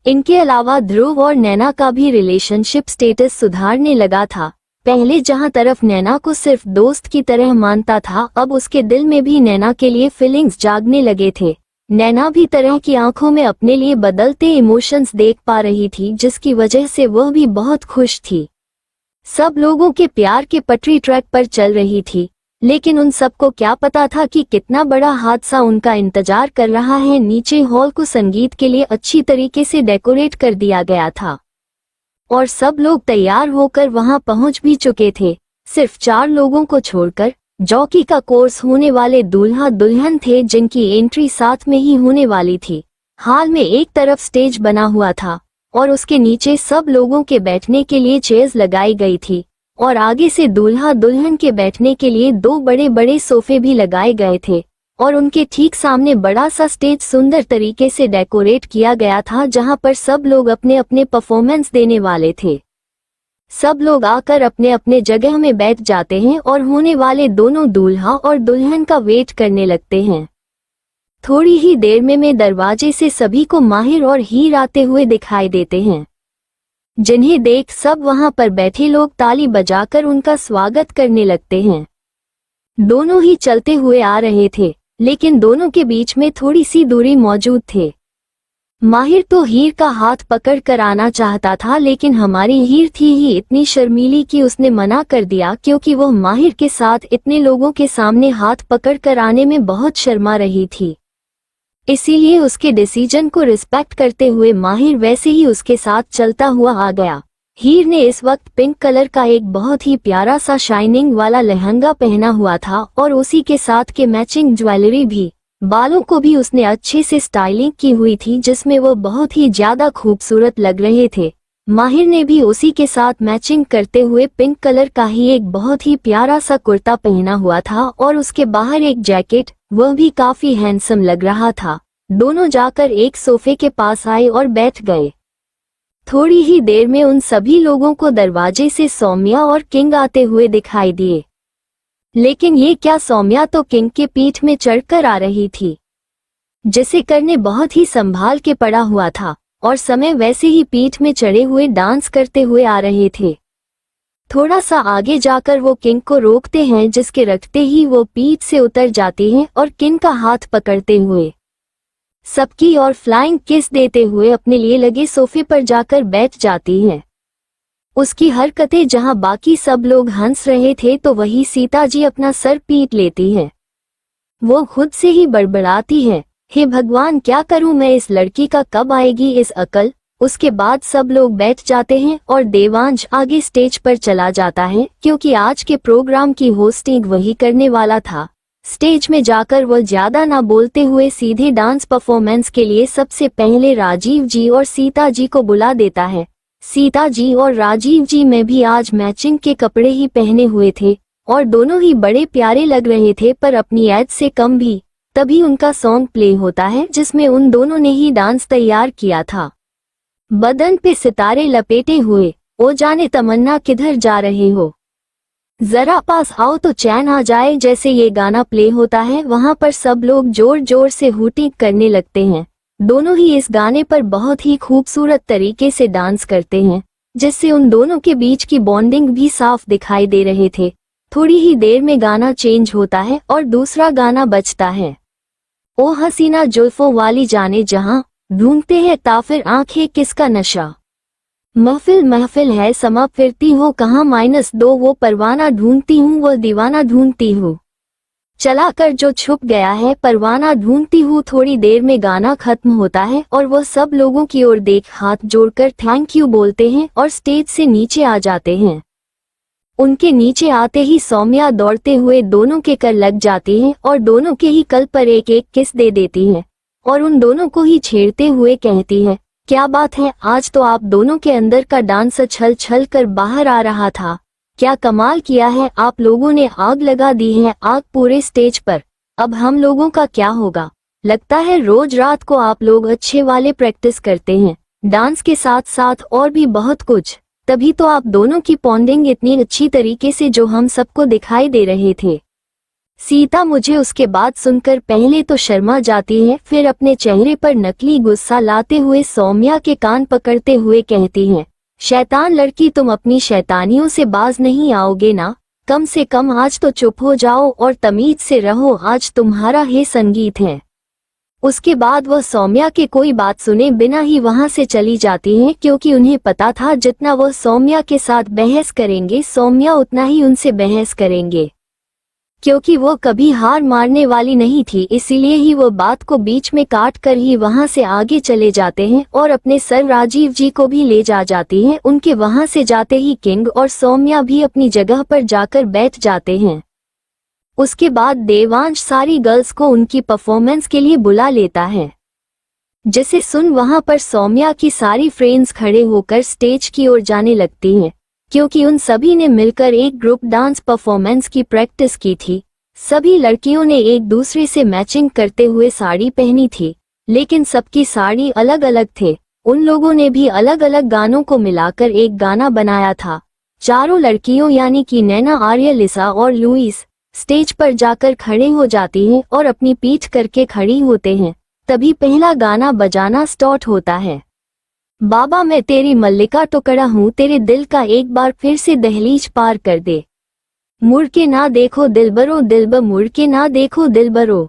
Speaker 2: इनके अलावा ध्रुव और नैना का भी रिलेशनशिप स्टेटस सुधारने लगा था। पहले जहां तरफ नैना को सिर्फ दोस्त की तरह मानता था, अब उसके दिल में भी नैना के लिए फीलिंग्स जागने लगे थे। नैना भी तरह की आंखों में अपने लिए बदलते इमोशंस देख पा रही थी, जिसकी वजह से वह भी बहुत खुश थी। सब लोगों के प्यार के पटरी ट्रैक पर चल रही थी, लेकिन उन सबको क्या पता था कि कितना बड़ा हादसा उनका इंतजार कर रहा है। नीचे हॉल को संगीत के लिए अच्छी तरीके से डेकोरेट कर दिया गया था और सब लोग तैयार होकर वहां पहुंच भी चुके थे। सिर्फ 4 लोगों को छोड़कर जॉकी का कोर्स होने वाले दूल्हा दुल्हन थे, जिनकी एंट्री साथ में ही होने वाली थी। हाल में एक तरफ स्टेज बना हुआ था और उसके नीचे सब लोगों के बैठने के लिए चेयर्स लगाई गई थी और आगे से दूल्हा दुल्हन के बैठने के लिए 2 बड़े बड़े सोफे भी लगाए गए थे और उनके ठीक सामने बड़ा सा स्टेज सुंदर तरीके से डेकोरेट किया गया था, जहां पर सब लोग अपने अपने परफॉर्मेंस देने वाले थे। सब लोग आकर अपने अपने जगह में बैठ जाते हैं और होने वाले दोनों दूल्हा और दुल्हन का वेट करने लगते हैं। थोड़ी ही देर में दरवाजे से सभी को माहिर और हीर आते हुए दिखाई देते हैं, जिन्हें देख सब वहां पर बैठे लोग ताली बजाकर उनका स्वागत करने लगते हैं। दोनों ही चलते हुए आ रहे थे, लेकिन दोनों के बीच में थोड़ी सी दूरी मौजूद थे। माहिर तो हीर का हाथ पकड़ कर आना चाहता था, लेकिन हमारी हीर थी ही इतनी शर्मीली कि उसने मना कर दिया, क्योंकि वह माहिर के साथ इतने लोगों के सामने हाथ पकड़ कर आने में बहुत शर्मा रही थी। इसीलिए उसके डिसीजन को रिस्पेक्ट करते हुए माहिर वैसे ही उसके साथ चलता हुआ आ गया। हीर ने इस वक्त पिंक कलर का एक बहुत ही प्यारा सा शाइनिंग वाला लहंगा पहना हुआ था और उसी के साथ के मैचिंग ज्वेलरी भी। बालों को भी उसने अच्छे से स्टाइलिंग की हुई थी, जिसमें वो बहुत ही ज्यादा खूबसूरत लग रहे थे। माहिर ने भी उसी के साथ मैचिंग करते हुए पिंक कलर का ही एक बहुत ही प्यारा सा कुर्ता पहना हुआ था और उसके बाहर एक जैकेट, वह भी काफी हैंडसम लग रहा था। दोनों जाकर एक सोफे के पास आए और बैठ गए। थोड़ी ही देर में उन सभी लोगों को दरवाजे से सौम्या और किंग आते हुए दिखाई दिए, लेकिन ये क्या, सौम्या तो किंग के पीठ में चढ़कर आ रही थी, जिसे करने बहुत ही संभाल के पड़ा हुआ था, और समय वैसे ही पीठ में चढ़े हुए डांस करते हुए आ रहे थे। थोड़ा सा आगे जाकर वो किंग को रोकते हैं, जिसके रखते ही वो पीठ से उतर जाती हैं और किंग का हाथ पकड़ते हुए सबकी और फ्लाइंग किस देते हुए अपने लिए लगे सोफे पर जाकर बैठ जाती हैं। उसकी हरकतें जहां बाकी सब लोग हंस रहे थे, तो वही सीता जी अपना सर पीट लेती हैं। वो खुद से ही बड़बड़ाती है, हे भगवान, क्या करूं मैं, इस लड़की का कब आएगी इस अकल। उसके बाद सब लोग बैठ जाते हैं और देवांश आगे स्टेज पर चला जाता है, क्योंकि आज के प्रोग्राम की होस्टिंग वही करने वाला था। स्टेज में जाकर वो ज्यादा ना बोलते हुए सीधे डांस परफॉर्मेंस के लिए सबसे पहले राजीव जी और सीता जी को बुला देता है। सीता जी और राजीव जी में भी आज मैचिंग के कपड़े ही पहने हुए थे और दोनों ही बड़े प्यारे लग रहे थे, पर अपनी एज से कम भी। तभी उनका सॉन्ग प्ले होता है, जिसमें उन दोनों ने ही डांस तैयार किया था। बदन पे सितारे लपेटे हुए, ओ जाने तमन्ना किधर जा रहे हो, जरा पास आओ तो चैन आ जाए, जैसे ये गाना प्ले होता है वहां पर सब लोग जोर जोर से हूटिंग करने लगते हैं। दोनों ही इस गाने पर बहुत ही खूबसूरत तरीके से डांस करते हैं, जिससे उन दोनों के बीच की बॉन्डिंग भी साफ दिखाई दे रहे थे। थोड़ी ही देर में गाना चेंज होता है और दूसरा गाना बजता है, ओ हसीना जुल्फों वाली जाने जहां, ढूंढते हैं ताफिर आंखें किसका नशा, महफिल महफिल है समा फिरती हो कहाँ, -2 वो परवाना ढूंढती हूँ, वो दीवाना ढूंढती हूँ, चला कर जो छुप गया है परवाना ढूंढती हूँ। थोड़ी देर में गाना खत्म होता है और वो सब लोगों की ओर देख हाथ जोड़कर थैंक यू बोलते हैं और स्टेज से नीचे आ जाते हैं। उनके नीचे आते ही सौम्या दौड़ते हुए दोनों के कर लग जाती है और दोनों के ही कल पर एक एक किस दे देती है और उन दोनों को ही छेड़ते हुए कहती है, क्या बात है, आज तो आप दोनों के अंदर का डांस छल छल कर बाहर आ रहा था, क्या कमाल किया है, आप लोगों ने आग लगा दी है, आग पूरे स्टेज पर। अब हम लोगों का क्या होगा, लगता है रोज रात को आप लोग अच्छे वाले प्रैक्टिस करते हैं, डांस के साथ साथ और भी बहुत कुछ, तभी तो आप दोनों की बॉन्डिंग इतनी अच्छी तरीके से जो हम सबको दिखाई दे रहे थे। सीता मुझे उसके बाद सुनकर पहले तो शर्मा जाती है, फिर अपने चेहरे पर नकली गुस्सा लाते हुए सौम्या के कान पकड़ते हुए कहती है, शैतान लड़की, तुम अपनी शैतानियों से बाज नहीं आओगे ना, कम से कम आज तो चुप हो जाओ और तमीज से रहो, आज तुम्हारा ही संगीत है। उसके बाद वह सौम्या के कोई बात सुने बिना ही वहां से चली जाती हैं, क्योंकि उन्हें पता था जितना वह सौम्या के साथ बहस करेंगे सौम्या उतना ही उनसे बहस करेंगे, क्योंकि वो कभी हार मारने वाली नहीं थी। इसीलिए ही वो बात को बीच में काट कर ही वहां से आगे चले जाते हैं और अपने सर राजीव जी को भी ले जाती हैं। उनके वहां से जाते ही किंग और सौम्या भी अपनी जगह पर जाकर बैठ जाते हैं। उसके बाद देवांश सारी गर्ल्स को उनकी परफॉर्मेंस के लिए बुला लेता है, जिसे सुन वहां पर सौम्या की सारी फ्रेंड्स खड़े होकर स्टेज की ओर जाने लगती हैं, क्योंकि उन सभी ने मिलकर एक ग्रुप डांस परफॉर्मेंस की प्रैक्टिस की थी। सभी लड़कियों ने एक दूसरे से मैचिंग करते हुए साड़ी पहनी थी, लेकिन सबकी साड़ी अलग अलग थे। उन लोगों ने भी अलग अलग गानों को मिलाकर एक गाना बनाया था। चारों लड़कियों यानी कि नैना, आर्या, लिसा और लुइस स्टेज पर जाकर खड़े हो जाती हैं और अपनी पीठ करके खड़ी होते हैं। तभी पहला गाना बजाना स्टार्ट होता है। बाबा मैं तेरी मल्लिका टुकड़ा हूँ, तेरे दिल का एक बार फिर से दहलीज पार कर दे। मुड़ के ना देखो दिलबरो, दिलबर मुड़ के ना देखो दिलबरो।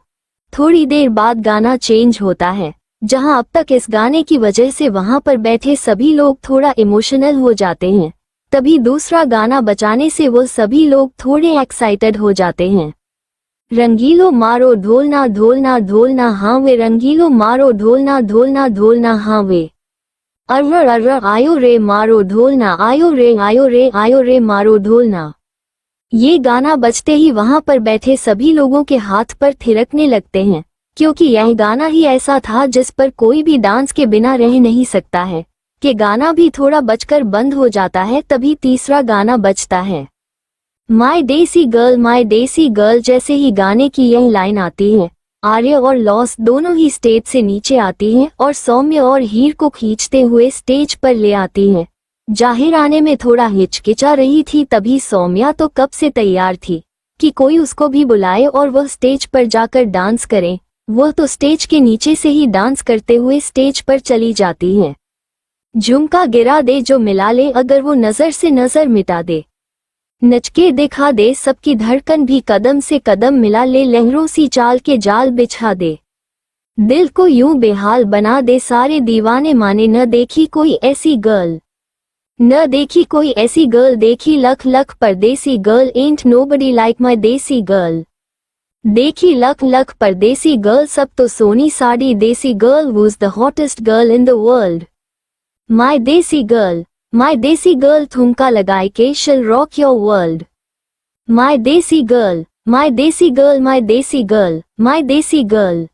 Speaker 2: थोड़ी देर बाद गाना चेंज होता है। जहां अब तक इस गाने की वजह से वहां पर बैठे सभी लोग थोड़ा इमोशनल हो जाते हैं, तभी दूसरा गाना बजाने से वो सभी लोग थोड़े एक्साइटेड हो जाते हैं। रंगीलो मारो ढोलना ढोलना ढोलना हाँ वे, रंगीलो मारो ढोलना ढोलना ढोलना हाँ वे। अर्र अर्र आयो रे मारो ढोलना, आयो रे आयो रे आयो रे मारो ढोलना। ये गाना बजते ही वहां पर बैठे सभी लोगों के हाथ पर थिरकने लगते हैं, क्योंकि यह गाना ही ऐसा था जिस पर कोई भी डांस के बिना रह नहीं सकता है। कि गाना भी थोड़ा बजकर बंद हो जाता है, तभी तीसरा गाना बजता है। My desi girl. जैसे ही गाने की यह लाइन आती है, आर्या और लॉस दोनों ही स्टेज से नीचे आती हैं और सौम्य और हीर को खींचते हुए स्टेज पर ले आती हैं। जाहिर आने में थोड़ा हिचकिचा रही थी, तभी सौम्या तो कब से तैयार थी कि कोई उसको भी बुलाए और वह स्टेज पर जाकर डांस करे। वह तो स्टेज के नीचे से ही डांस करते हुए स्टेज पर चली जाती है। झुमका गिरा दे जो मिला ले, अगर वो नजर से नजर मिटा दे। नचके दिखा दे सबकी धड़कन भी, कदम से कदम मिला ले, लहरों सी चाल के जाल बिछा दे। दिल को यूं बेहाल बना दे, सारे दीवाने माने, न देखी कोई ऐसी गर्ल, न देखी कोई ऐसी गर्ल, देखी लख लख परदेसी girl, ant nobody like my desi girl. देखी लख लख परदेसी गर्ल, सब तो Soni sari, desi girl was the hottest girl in the world. My desi girl ठुमका लगाए के she'll rock your world. My desi girl, my desi girl, my desi girl, my desi girl.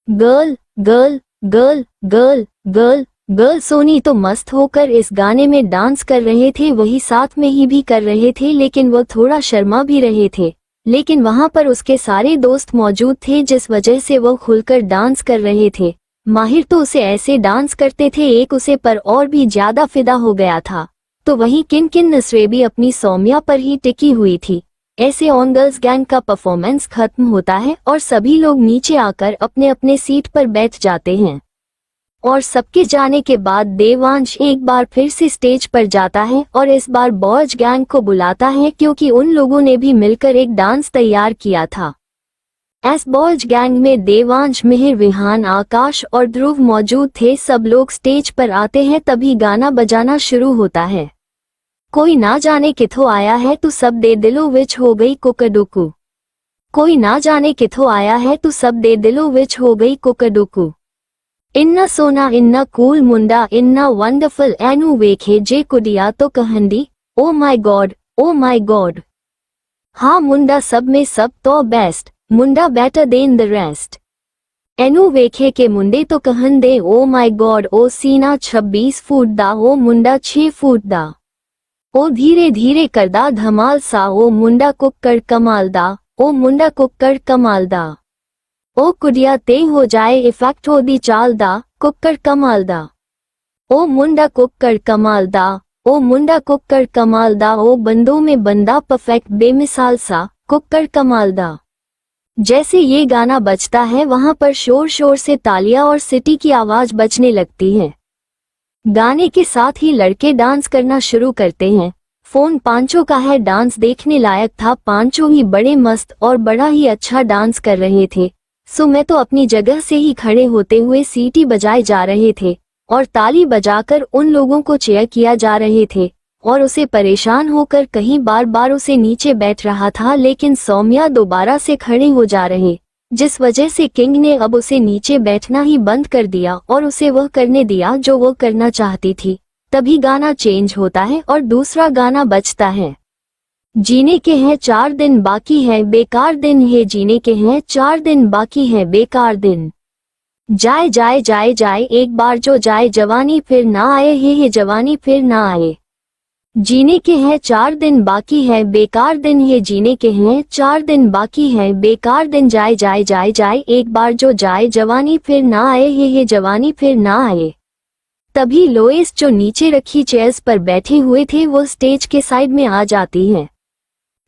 Speaker 2: Girl girl girl girl girl girl. Soni तो मस्त होकर इस गाने में डांस कर रहे थे, वही साथ में ही भी कर रहे थे, लेकिन वह थोड़ा शर्मा भी रहे थे। लेकिन वहां पर उसके सारे दोस्त मौजूद थे, जिस वजह से वह खुलकर डांस कर रहे थे। माहिर तो उसे ऐसे डांस करते थे, एक उसे पर और भी ज्यादा फिदा हो गया था। तो वहीं किन किन नसरेबी अपनी सौम्या पर ही टिकी हुई थी। ऐसे ऑन गर्ल्स गैंग का परफॉर्मेंस खत्म होता है और सभी लोग नीचे आकर अपने अपने सीट पर बैठ जाते हैं। और सबके जाने के बाद देवांश एक बार फिर से स्टेज पर जाता है और इस बार बॉयज गैंग को बुलाता है, क्योंकि उन लोगों ने भी मिलकर एक डांस तैयार किया था। एस बॉयज गैंग में देवांश, मिहिर, विहान, आकाश और ध्रुव मौजूद थे। सब लोग स्टेज पर आते हैं, तभी गाना बजाना शुरू होता है। कोई ना जाने किथों आया है तू सब दे दिलो विच हो गई कुकडुकू। कोई ना जाने किथों आया है तू सब दे दिलो विच हो गई कुकडुकू। इन्ना सोना इन्ना कूल मुंडा, इन्ना वंडरफुल एनू वेखे जे कुडिया तो कहंदी, oh my God, oh my God. हाँ मुंडा सब में सब तो बेस्ट, मुंडा बेटर देन द रेस्ट। एनू वेखे के मुंडे तो कहन दे, ओ माय गॉड, ओ सीना 26 फुट दा, ओ मुंडा 6 फुट दा। ओ धीरे धीरे करदा धमाल सा, ओ मुंडा कुक्कड़ कमाल दा, ओ मुंडा कुक्कड़ कमाल दा। ओ कुडिया ते हो जाए इफेक्ट हो दी चाल दा, कुक्कड़ कमाल दा। ओ मुंडा कुक्कड़ कमाल दा, ओ मुंडा कुक्कड़ कमाल दा। ओ बंदों में बंदा परफेक्ट बेमिसाल सा, कुक्कड़ कमाल दा। जैसे ये गाना बजता है, वहां पर शोर शोर से तालियां और सिटी की आवाज बजने लगती है। गाने के साथ ही लड़के डांस करना शुरू करते हैं। फोन पांचों का है, डांस देखने लायक था। पांचों ही बड़े मस्त और बड़ा ही अच्छा डांस कर रहे थे। सो मैं तो अपनी जगह से ही खड़े होते हुए सीटी बजाए जा रहे थे और ताली बजाकर उन लोगों को चेयर किया जा रहे थे। और उसे परेशान होकर कहीं बार बार उसे नीचे बैठ रहा था, लेकिन सौम्या दोबारा से खड़े हो जा रहे, जिस वजह से किंग ने अब उसे नीचे बैठना ही बंद कर दिया और उसे वह करने दिया जो वह करना चाहती थी। तभी गाना चेंज होता है और दूसरा गाना बजता है। जीने के हैं 4 दिन बाकी है, बेकार दिन है, जीने के हैं 4 दिन बाकी है, बेकार दिन। जाए जाए जाए जाए एक बार जो जाए, जवानी फिर ना आए, हे जवानी फिर ना आए। जीने के हैं 4 दिन बाकी है, बेकार दिन है, जीने के हैं 4 दिन बाकी है, बेकार दिन। जाए जाए जाए जाए एक बार जो जाए, जवानी फिर ना आए, हे जवानी फिर ना आए। तभी लोएस जो नीचे रखी चेयर्स पर बैठे हुए थे वो स्टेज के साइड में आ जाती है।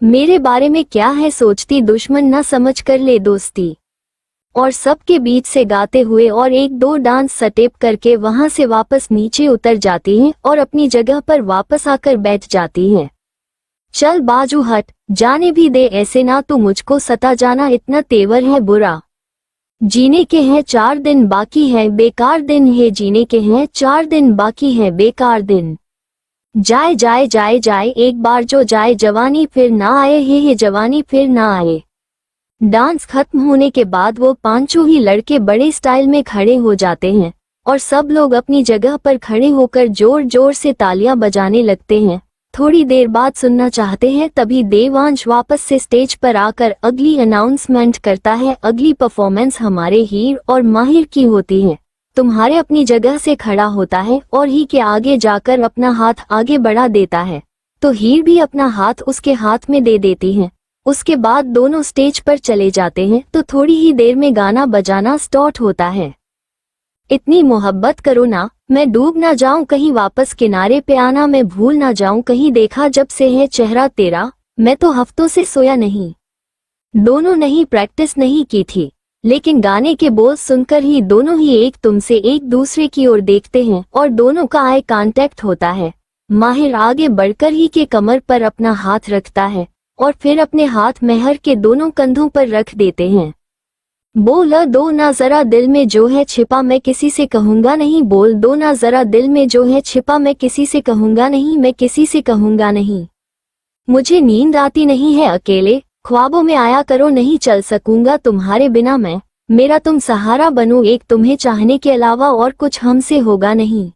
Speaker 2: मेरे बारे में क्या है सोचती, दुश्मन ना समझ कर ले दोस्ती। और सबके बीच से गाते हुए और एक दो डांस स्टेप करके वहां से वापस नीचे उतर जाती है और अपनी जगह पर वापस आकर बैठ जाती है। चल बाजू हट, जाने भी दे, ऐसे ना तू मुझको सता जाना, इतना तेवर है बुरा। जीने के हैं 4 दिन बाकी है, बेकार दिन है, जीने के हैं 4 दिन बाकी है, बेकार दिन। जाए जाए जाए जाए, एक बार जो जाए जवानी फिर ना आए, हे जवानी फिर ना आए। डांस खत्म होने के बाद वो पांचों ही लड़के बड़े स्टाइल में खड़े हो जाते हैं और सब लोग अपनी जगह पर खड़े होकर जोर जोर से तालियां बजाने लगते हैं। थोड़ी देर बाद सुनना चाहते हैं, तभी देवांश वापस से स्टेज पर आकर अगली अनाउंसमेंट करता है। अगली परफॉर्मेंस हमारे हीर और माहिर की होती है। तुम्हारे अपनी जगह से खड़ा होता है और ही के आगे जाकर अपना हाथ आगे बढ़ा देता है, तो हीर भी अपना हाथ उसके हाथ में दे देती है। उसके बाद दोनों स्टेज पर चले जाते हैं तो थोड़ी ही देर में गाना बजाना स्टार्ट होता है। इतनी मोहब्बत करो ना, मैं डूब ना जाऊं कहीं, वापस किनारे पे आना, मैं भूल ना जाऊं कहीं, देखा जब से है चेहरा तेरा, मैं तो हफ्तों से सोया नहीं। दोनों नहीं प्रैक्टिस नहीं की थी, लेकिन गाने के बोल सुनकर ही दोनों ही एक तुमसे एक दूसरे की ओर देखते हैं और दोनों का आई कांटेक्ट होता है। माहिर आगे बढ़कर ही के कमर पर अपना हाथ रखता है और फिर अपने हाथ महर के दोनों कंधों पर रख देते हैं। बोल दो ना जरा दिल में जो है छिपा, मैं किसी से कहूंगा नहीं, बोल दो ना जरा दिल में जो है छिपा, मैं किसी से कहूंगा नहीं, मैं किसी से कहूंगा नहीं। मुझे नींद आती नहीं है अकेले, ख्वाबों में आया करो, नहीं चल सकूंगा तुम्हारे बिना मैं, मेरा तुम सहारा बनो, एक तुम्हें चाहने के अलावा और कुछ हमसे होगा नहीं।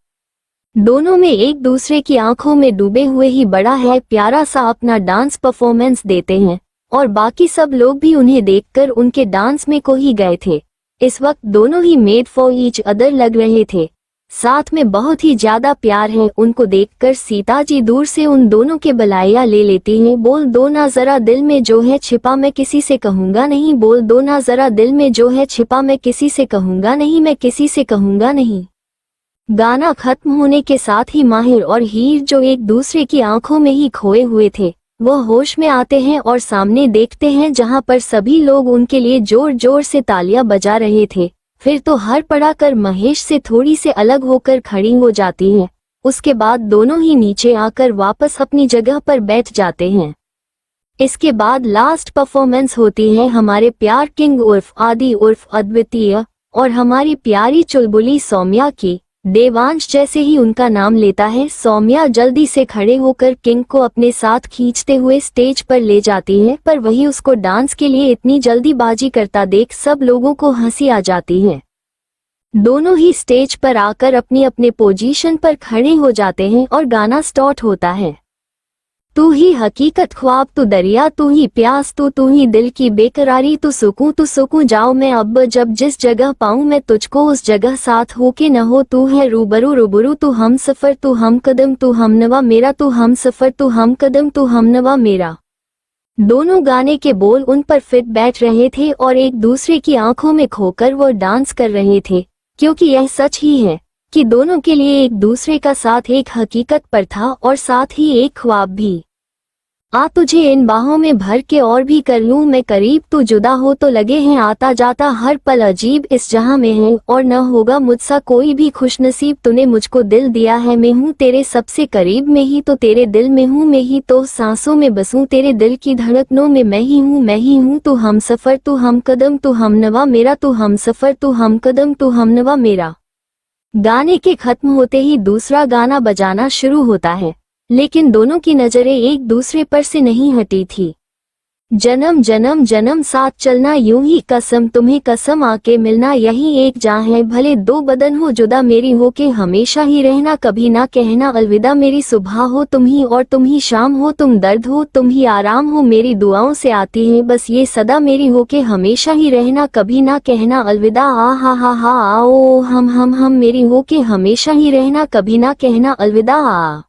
Speaker 2: दोनों में एक दूसरे की आंखों में डूबे हुए ही बड़ा है प्यारा सा अपना डांस परफॉर्मेंस देते हैं और बाकी सब लोग भी उन्हें देखकर उनके डांस में को ही गए थे। इस वक्त दोनों he made for each other लग रहे थे, साथ में बहुत ही ज्यादा प्यार है। उनको देखकर सीता जी दूर से उन दोनों के बलाया ले लेती हैं। बोल दो ना जरा दिल में जो है छिपा, मैं किसी से कहूंगा नहीं, बोल दो ना जरा दिल में जो है छिपा, मैं किसी से कहूंगा नहीं, मैं किसी से कहूंगा नहीं। गाना खत्म होने के साथ ही माहिर और हीर जो एक दूसरे की आंखों में ही खोए हुए थे वो होश में आते हैं और सामने देखते हैं जहां पर सभी लोग उनके लिए जोर जोर से तालियां बजा रहे थे। फिर तो हर पड़ा कर महेश से थोड़ी से अलग होकर खड़ी हो जाती हैं। उसके बाद दोनों ही नीचे आकर वापस अपनी जगह पर बैठ जाते हैं। इसके बाद लास्ट परफॉर्मेंस होती है हमारे प्यार किंग उर्फ आदि उर्फ अद्वितीय और हमारी प्यारी चुलबुली सौम्या की। देवांश जैसे ही उनका नाम लेता है, सौम्या जल्दी से खड़े होकर किंग को अपने साथ खींचते हुए स्टेज पर ले जाती है, पर वही उसको डांस के लिए इतनी जल्दीबाजी करता देख सब लोगों को हंसी आ जाती है। दोनों ही स्टेज पर आकर अपनी अपने पोजीशन पर खड़े हो जाते हैं और गाना स्टार्ट होता है। तू ही हकीकत ख्वाब, तू दरिया, तू ही प्यास, तू ही दिल की बेकरारी, तू सुकून जाओ मैं अब जब जिस जगह पाऊं मैं तुझको उस जगह साथ हो के न हो, तू है रूबरू रूबरू, तू हम सफर, तू हम कदम, तू हम नवा मेरा, तू हम सफर, तू हम कदम, तू हम नवा मेरा। दोनों गाने के बोल उन पर फिट बैठ रहे थे और एक दूसरे की आंखों में खोकर वो डांस कर रहे थे, क्योंकि यह सच ही है कि दोनों के लिए एक दूसरे का साथ एक हकीकत पर था और साथ ही एक ख्वाब भी। आ तुझे इन बाहों में भर के और भी कर लूं मैं करीब, तू जुदा हो तो लगे हैं आता जाता हर पल अजीब इस जहां में है और न होगा मुझसा कोई भी खुशनसीब, तूने मुझको दिल दिया है, मैं हूँ तेरे सबसे करीब, में ही तो तेरे दिल में हूँ, मैं ही तो सांसों में बसूं, तेरे दिल की धड़कनों में मैं ही हूँ, तू हम सफर, तू हम कदम, तू हम नवा मेरा, तू हम सफर, तू हम कदम, तू हम नवा मेरा। गाने के खत्म होते ही दूसरा गाना बजाना शुरू होता है, लेकिन दोनों की नजरें एक दूसरे पर से नहीं हटी थी। जन्म जन्म जन्म साथ चलना, यूं ही कसम तुम्हें कसम आके मिलना, यही एक जान है भले दो बदन हो जुदा, मेरी हो के हमेशा ही रहना, कभी ना कहना अलविदा, मेरी सुबह हो तुम ही और तुम ही शाम हो, तुम दर्द हो तुम ही आराम हो, मेरी दुआओं से आती है बस ये सदा, मेरी हो के हमेशा ही रहना, कभी ना कहना अलविदा, आ हा आओ हम, मेरी हो के हमेशा ही रहना, कभी ना कहना अलविदा आ।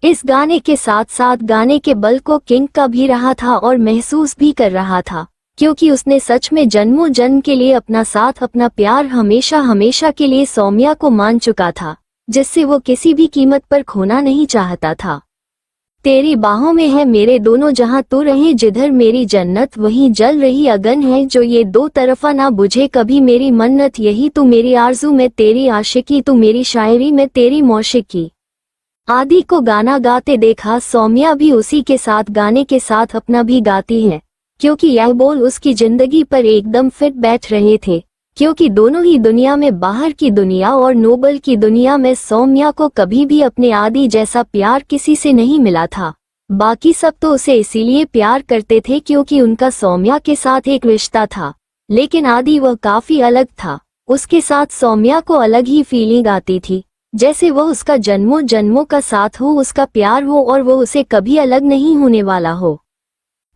Speaker 2: इस गाने के साथ साथ गाने के बल को किंग का भी रहा था और महसूस भी कर रहा था, क्योंकि उसने सच में जन्मों जन्म के लिए अपना साथ अपना प्यार हमेशा हमेशा के लिए सौम्या को मान चुका था। जिससे वो किसी भी कीमत पर खोना नहीं चाहता था। तेरी बाहों में है मेरे दोनों जहां, तू रहे जिधर, मेरी जन्नत वहीं जल रही अगन है जो ये दो तरफा ना बुझे कभी, मेरी मन्नत यही, तू मेरी आरज़ू में तेरी आशिकी, तू मेरी शायरी में तेरी मौशिकी। आदि को गाना गाते देखा, सौम्या भी उसी के साथ गाने के साथ अपना भी गाती है, क्योंकि यह बोल उसकी जिंदगी पर एकदम फिट बैठ रहे थे। क्योंकि दोनों ही दुनिया में, बाहर की दुनिया और नोबल की दुनिया में, सौम्या को कभी भी अपने आदि जैसा प्यार किसी से नहीं मिला था। बाकी सब तो उसे इसीलिए प्यार करते थे क्योंकि उनका सौम्या के साथ एक रिश्ता था, लेकिन आदि वह काफी अलग था। उसके साथ सौम्या को अलग ही फीलिंग आती थी, जैसे वह उसका जन्मों जन्मों का साथ हो, उसका प्यार हो और वो उसे कभी अलग नहीं होने वाला हो।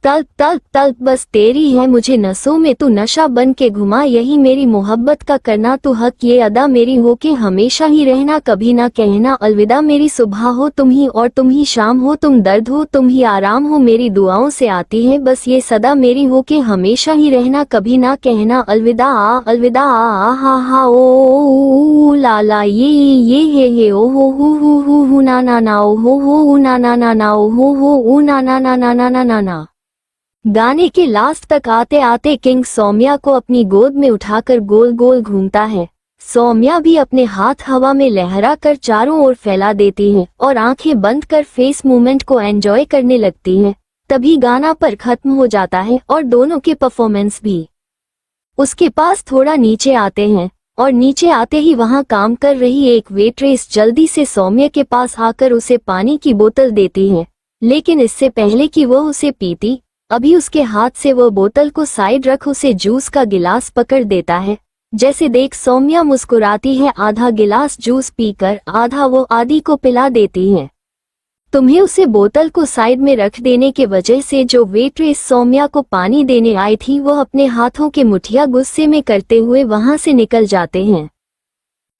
Speaker 2: तल्प तल्प तल्प बस तेरी है मुझे नसों में, तू नशा बन के घुमा, यही मेरी मोहब्बत का करना, तू हक ये अदा मेरी हो के हमेशा ही रहना, कभी ना कहना अलविदा, मेरी सुबह हो तुम ही और तुम ही शाम हो, तुम दर्द हो तुम ही आराम हो, मेरी दुआओं से आती है बस ये सदा मेरी हो के हमेशा ही रहना, कभी ना कहना अलविदा, अलविदा, हा ओ ला ला ये हे ओ हो ना ना ओ हो ना ना ओ हो ना ना। गाने के लास्ट तक आते आते किंग सौम्या को अपनी गोद में उठाकर गोल गोल घूमता है। सौम्या भी अपने हाथ हवा में लहरा कर चारों ओर फैला देती है और आंखें बंद कर फेस मूवमेंट को एंजॉय करने लगती है। तभी गाना पर खत्म हो जाता है और दोनों के परफॉर्मेंस भी। उसके पास थोड़ा नीचे आते हैं और नीचे आते ही वहां काम कर रही एक वेट्रेस जल्दी से सौम्या के पास आकर उसे पानी की बोतल देती है, लेकिन इससे पहले कि वो उसे पीती, अभी उसके हाथ से वो बोतल को साइड रख उसे जूस का गिलास पकड़ देता है। जैसे देख सौम्या मुस्कुराती है, आधा गिलास जूस पीकर आधा वो आदि को पिला देती है। तुम्हें उसे बोतल को साइड में रख देने के वजह से जो वेट्रेस सौम्या को पानी देने आई थी वो अपने हाथों के मुठिया गुस्से में करते हुए वहां से निकल जाते हैं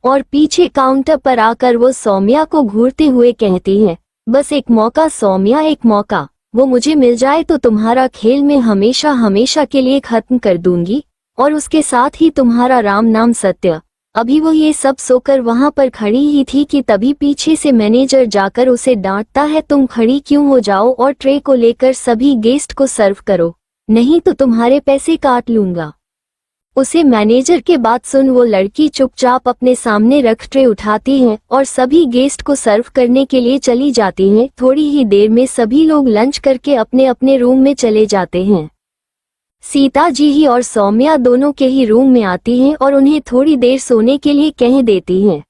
Speaker 2: और पीछे काउंटर पर आकर वो सौम्या को घूरते हुए कहती है, बस एक मौका सौम्या, एक मौका, वो मुझे मिल जाए तो तुम्हारा खेल में हमेशा हमेशा के लिए खत्म कर दूंगी और उसके साथ ही तुम्हारा राम नाम सत्य। अभी वो ये सब सोकर वहां पर खड़ी ही थी कि तभी पीछे से मैनेजर जाकर उसे डांटता है, तुम खड़ी क्यों हो जाओ और ट्रे को लेकर सभी गेस्ट को सर्व करो, नहीं तो तुम्हारे पैसे काट लूंगा। उसे मैनेजर के बात सुन वो लड़की चुपचाप अपने सामने रख ट्रे उठाती है और सभी गेस्ट को सर्व करने के लिए चली जाती है। थोड़ी ही देर में सभी लोग लंच करके अपने अपने रूम में चले जाते हैं। सीता जी ही और सौम्या दोनों के ही रूम में आती हैं और उन्हें थोड़ी देर सोने के लिए कह देती हैं,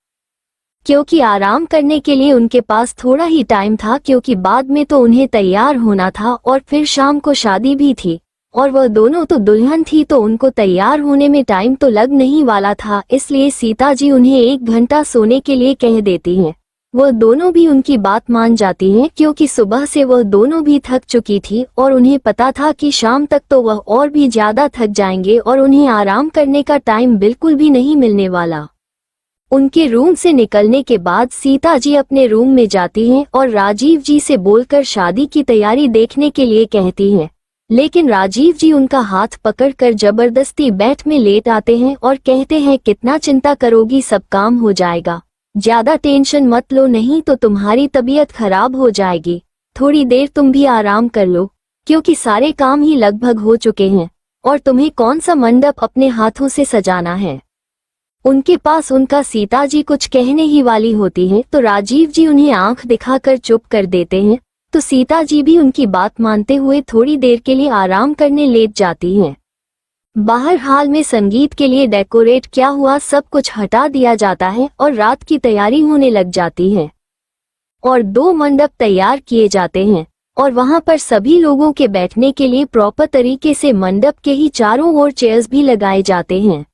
Speaker 2: क्योंकि आराम करने के लिए उनके पास थोड़ा ही टाइम था, क्योंकि बाद में तो उन्हें तैयार होना था और फिर शाम को शादी भी थी और वह दोनों तो दुल्हन थी, तो उनको तैयार होने में टाइम तो लग नहीं वाला था। इसलिए सीता जी उन्हें 1 घंटा सोने के लिए कह देती हैं। वह दोनों भी उनकी बात मान जाती हैं, क्योंकि सुबह से वह दोनों भी थक चुकी थी और उन्हें पता था कि शाम तक तो वह और भी ज्यादा थक जाएंगे और उन्हें आराम करने का टाइम बिल्कुल भी नहीं मिलने वाला। उनके रूम से निकलने के बाद सीता जी अपने रूम में जाती हैं और राजीव जी से बोलकर शादी की तैयारी देखने के लिए कहती हैं, लेकिन राजीव जी उनका हाथ पकड़कर जबरदस्ती बेड में लेट आते हैं और कहते हैं, कितना चिंता करोगी, सब काम हो जाएगा, ज्यादा टेंशन मत लो, नहीं तो तुम्हारी तबीयत खराब हो जाएगी, थोड़ी देर तुम भी आराम कर लो, क्योंकि सारे काम ही लगभग हो चुके हैं और तुम्हें कौन सा मंडप अपने हाथों से सजाना है। उनके पास उनका सीता जी कुछ कहने ही वाली होती है तो राजीव जी उन्हें आंख दिखाकर चुप कर देते हैं, तो सीता जी भी उनकी बात मानते हुए थोड़ी देर के लिए आराम करने लेट जाती हैं। बाहर हाल में संगीत के लिए डेकोरेट किया हुआ सब कुछ हटा दिया जाता है और रात की तैयारी होने लग जाती है और 2 मंडप तैयार किए जाते हैं और वहां पर सभी लोगों के बैठने के लिए प्रॉपर तरीके से मंडप के ही चारों ओर चेयर्स भी लगाए जाते हैं।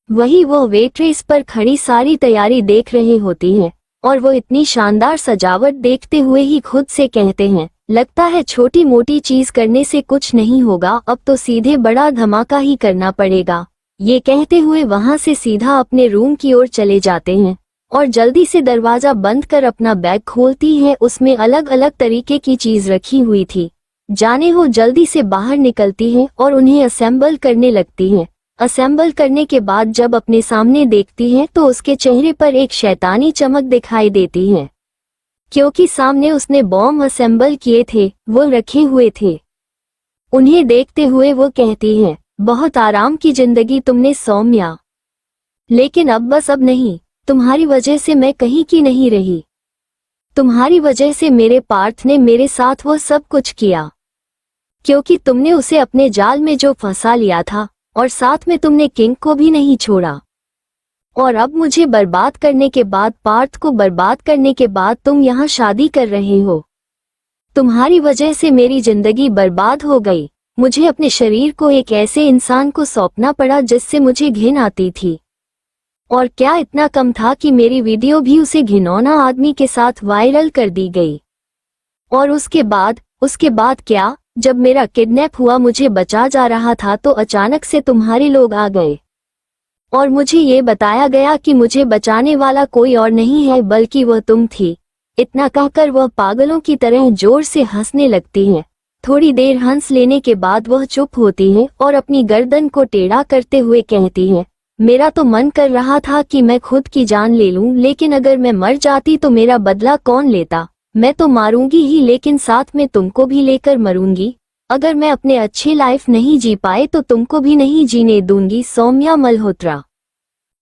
Speaker 2: वही वह वेट्रेस पर खड़ी सारी तैयारी देख रही होती है और वो इतनी शानदार सजावट देखते हुए ही खुद से कहते हैं, लगता है छोटी मोटी चीज करने से कुछ नहीं होगा, अब तो सीधे बड़ा धमाका ही करना पड़ेगा। ये कहते हुए वहां से सीधा अपने रूम की ओर चले जाते हैं और जल्दी से दरवाजा बंद कर अपना बैग खोलती है। उसमें अलग अलग तरीके की चीज रखी हुई थी। जाने हो जल्दी से बाहर निकलती है और उन्हें असेंबल करने लगती है। असेंबल करने के बाद जब अपने सामने देखती है तो उसके चेहरे पर एक शैतानी चमक दिखाई देती है, क्योंकि सामने उसने बॉम्ब असेंबल किए थे, वो रखे हुए थे। उन्हें देखते हुए वो कहती है, बहुत आराम की जिंदगी तुमने सौम्या, लेकिन अब बस अब नहीं। तुम्हारी वजह से मैं कहीं की नहीं रही। तुम्हारी वजह से मेरे पार्थ ने मेरे साथ वो सब कुछ किया, क्योंकि तुमने उसे अपने जाल में जो फंसा लिया था, और साथ में तुमने किंग को भी नहीं छोड़ा। और अब मुझे बर्बाद करने के बाद, पार्थ को बर्बाद करने के बाद तुम यहाँ शादी कर रहे हो। तुम्हारी वजह से मेरी जिंदगी बर्बाद हो गई। मुझे अपने शरीर को एक ऐसे इंसान को सौंपना पड़ा जिससे मुझे घिन आती थी। और क्या इतना कम था कि मेरी वीडियो भी उसे घिनौना आदमी के साथ वायरल कर दी गई। और उसके बाद क्या, जब मेरा किडनैप हुआ, मुझे बचा जा रहा था, तो अचानक से तुम्हारे लोग आ गए और मुझे ये बताया गया कि मुझे बचाने वाला कोई और नहीं है बल्कि वह तुम थी। इतना कहकर वह पागलों की तरह जोर से हंसने लगती है। थोड़ी देर हंस लेने के बाद वह चुप होती है और अपनी गर्दन को टेढ़ा करते हुए कहती है, मेरा तो मन कर रहा था कि मैं खुद की जान ले लूं, लेकिन अगर मैं मर जाती तो मेरा बदला कौन लेता। मैं तो मारूंगी ही, लेकिन साथ में तुमको भी लेकर मरूंगी। अगर मैं अपने अच्छी लाइफ नहीं जी पाए तो तुमको भी नहीं जीने दूंगी। सौम्या मल्होत्रा।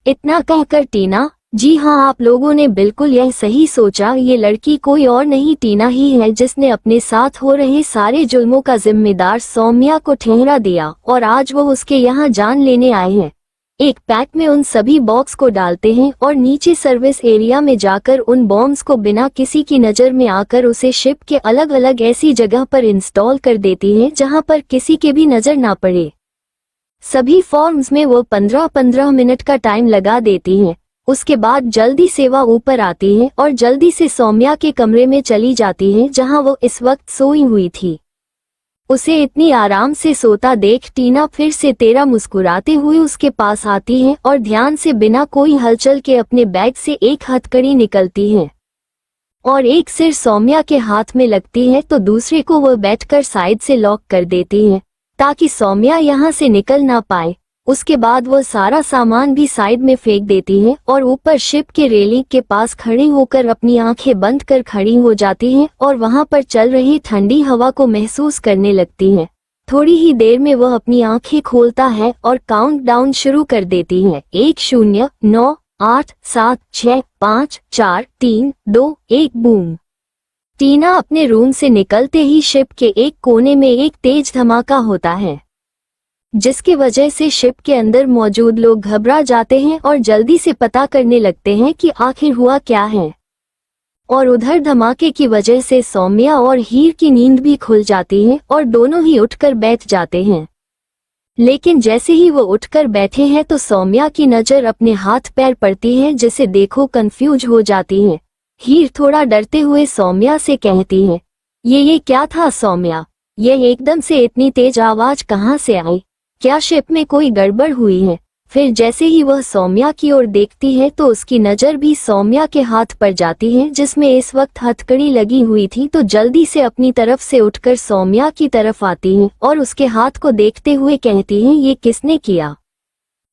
Speaker 2: इतना कहकर टीना, जी हाँ, आप लोगों ने बिल्कुल यह सही सोचा, ये लड़की कोई और नहीं टीना ही है जिसने अपने साथ हो रहे सारे जुल्मों का जिम्मेदार सौम्या को ठहरा दिया, और आज वो उसके यहाँ जान लेने आए हैं। एक पैक में उन सभी बॉक्स को डालते हैं और नीचे सर्विस एरिया में जाकर उन बॉम्ब्स को बिना किसी की नजर में आकर उसे शिप के अलग अलग ऐसी जगह पर इंस्टॉल कर देती है जहां पर किसी के भी नजर ना पड़े। सभी फॉर्म्स में वो 15-15 मिनट का टाइम लगा देती हैं। उसके बाद जल्दी से वह ऊपर आती है और जल्दी से सौम्या के कमरे में चली जाती है जहां वो इस वक्त सोई हुई थी। उसे इतनी आराम से सोता देख टीना फिर से तेरा मुस्कुराते हुए उसके पास आती है और ध्यान से बिना कोई हलचल के अपने बैग से एक हथकड़ी निकलती है और एक सिर सौम्या के हाथ में लगती है तो दूसरे को वह बैठकर साइड से लॉक कर देती है ताकि सौम्या यहाँ से निकल ना पाए। उसके बाद वह सारा सामान भी साइड में फेंक देती है और ऊपर शिप के रेलिंग के पास खड़े होकर अपनी आंखें बंद कर खड़ी हो जाती है और वहां पर चल रही ठंडी हवा को महसूस करने लगती है। थोड़ी ही देर में वह अपनी आंखें खोलता है और काउंटडाउन शुरू कर देती है। 1 0 9 8 7 6 5 4 3 2 1 बूम। टीना अपने रूम से निकलते ही शिप के एक कोने में एक तेज धमाका होता है, जिसकी वजह से शिप के अंदर मौजूद लोग घबरा जाते हैं और जल्दी से पता करने लगते हैं कि आखिर हुआ क्या है। और उधर धमाके की वजह से सौम्या और हीर की नींद भी खुल जाती है और दोनों ही उठकर बैठ जाते हैं। लेकिन जैसे ही वो उठकर बैठे हैं तो सौम्या की नजर अपने हाथ पैर पड़ती है, जिसे देखो कंफ्यूज हो जाती है। हीर थोड़ा डरते हुए सौम्या से कहती है, ये क्या था सौम्या? ये एकदम से इतनी तेज आवाज कहाँ से आई? क्या शिप में कोई गड़बड़ हुई है? फिर जैसे ही वह सौम्या की ओर देखती है तो उसकी नजर भी सौम्या के हाथ पर जाती है जिसमें इस वक्त हथकड़ी लगी हुई थी, तो जल्दी से अपनी तरफ से उठकर सौम्या की तरफ आती है और उसके हाथ को देखते हुए कहती है, ये किसने किया?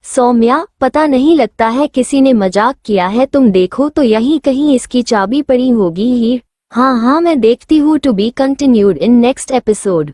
Speaker 2: सौम्या, पता नहीं, लगता है किसी ने मजाक किया है, तुम देखो तो यहीं कहीं इसकी चाबी पड़ी होगी। हीर, हाँ मैं देखती हूँ। To be continued in next episode.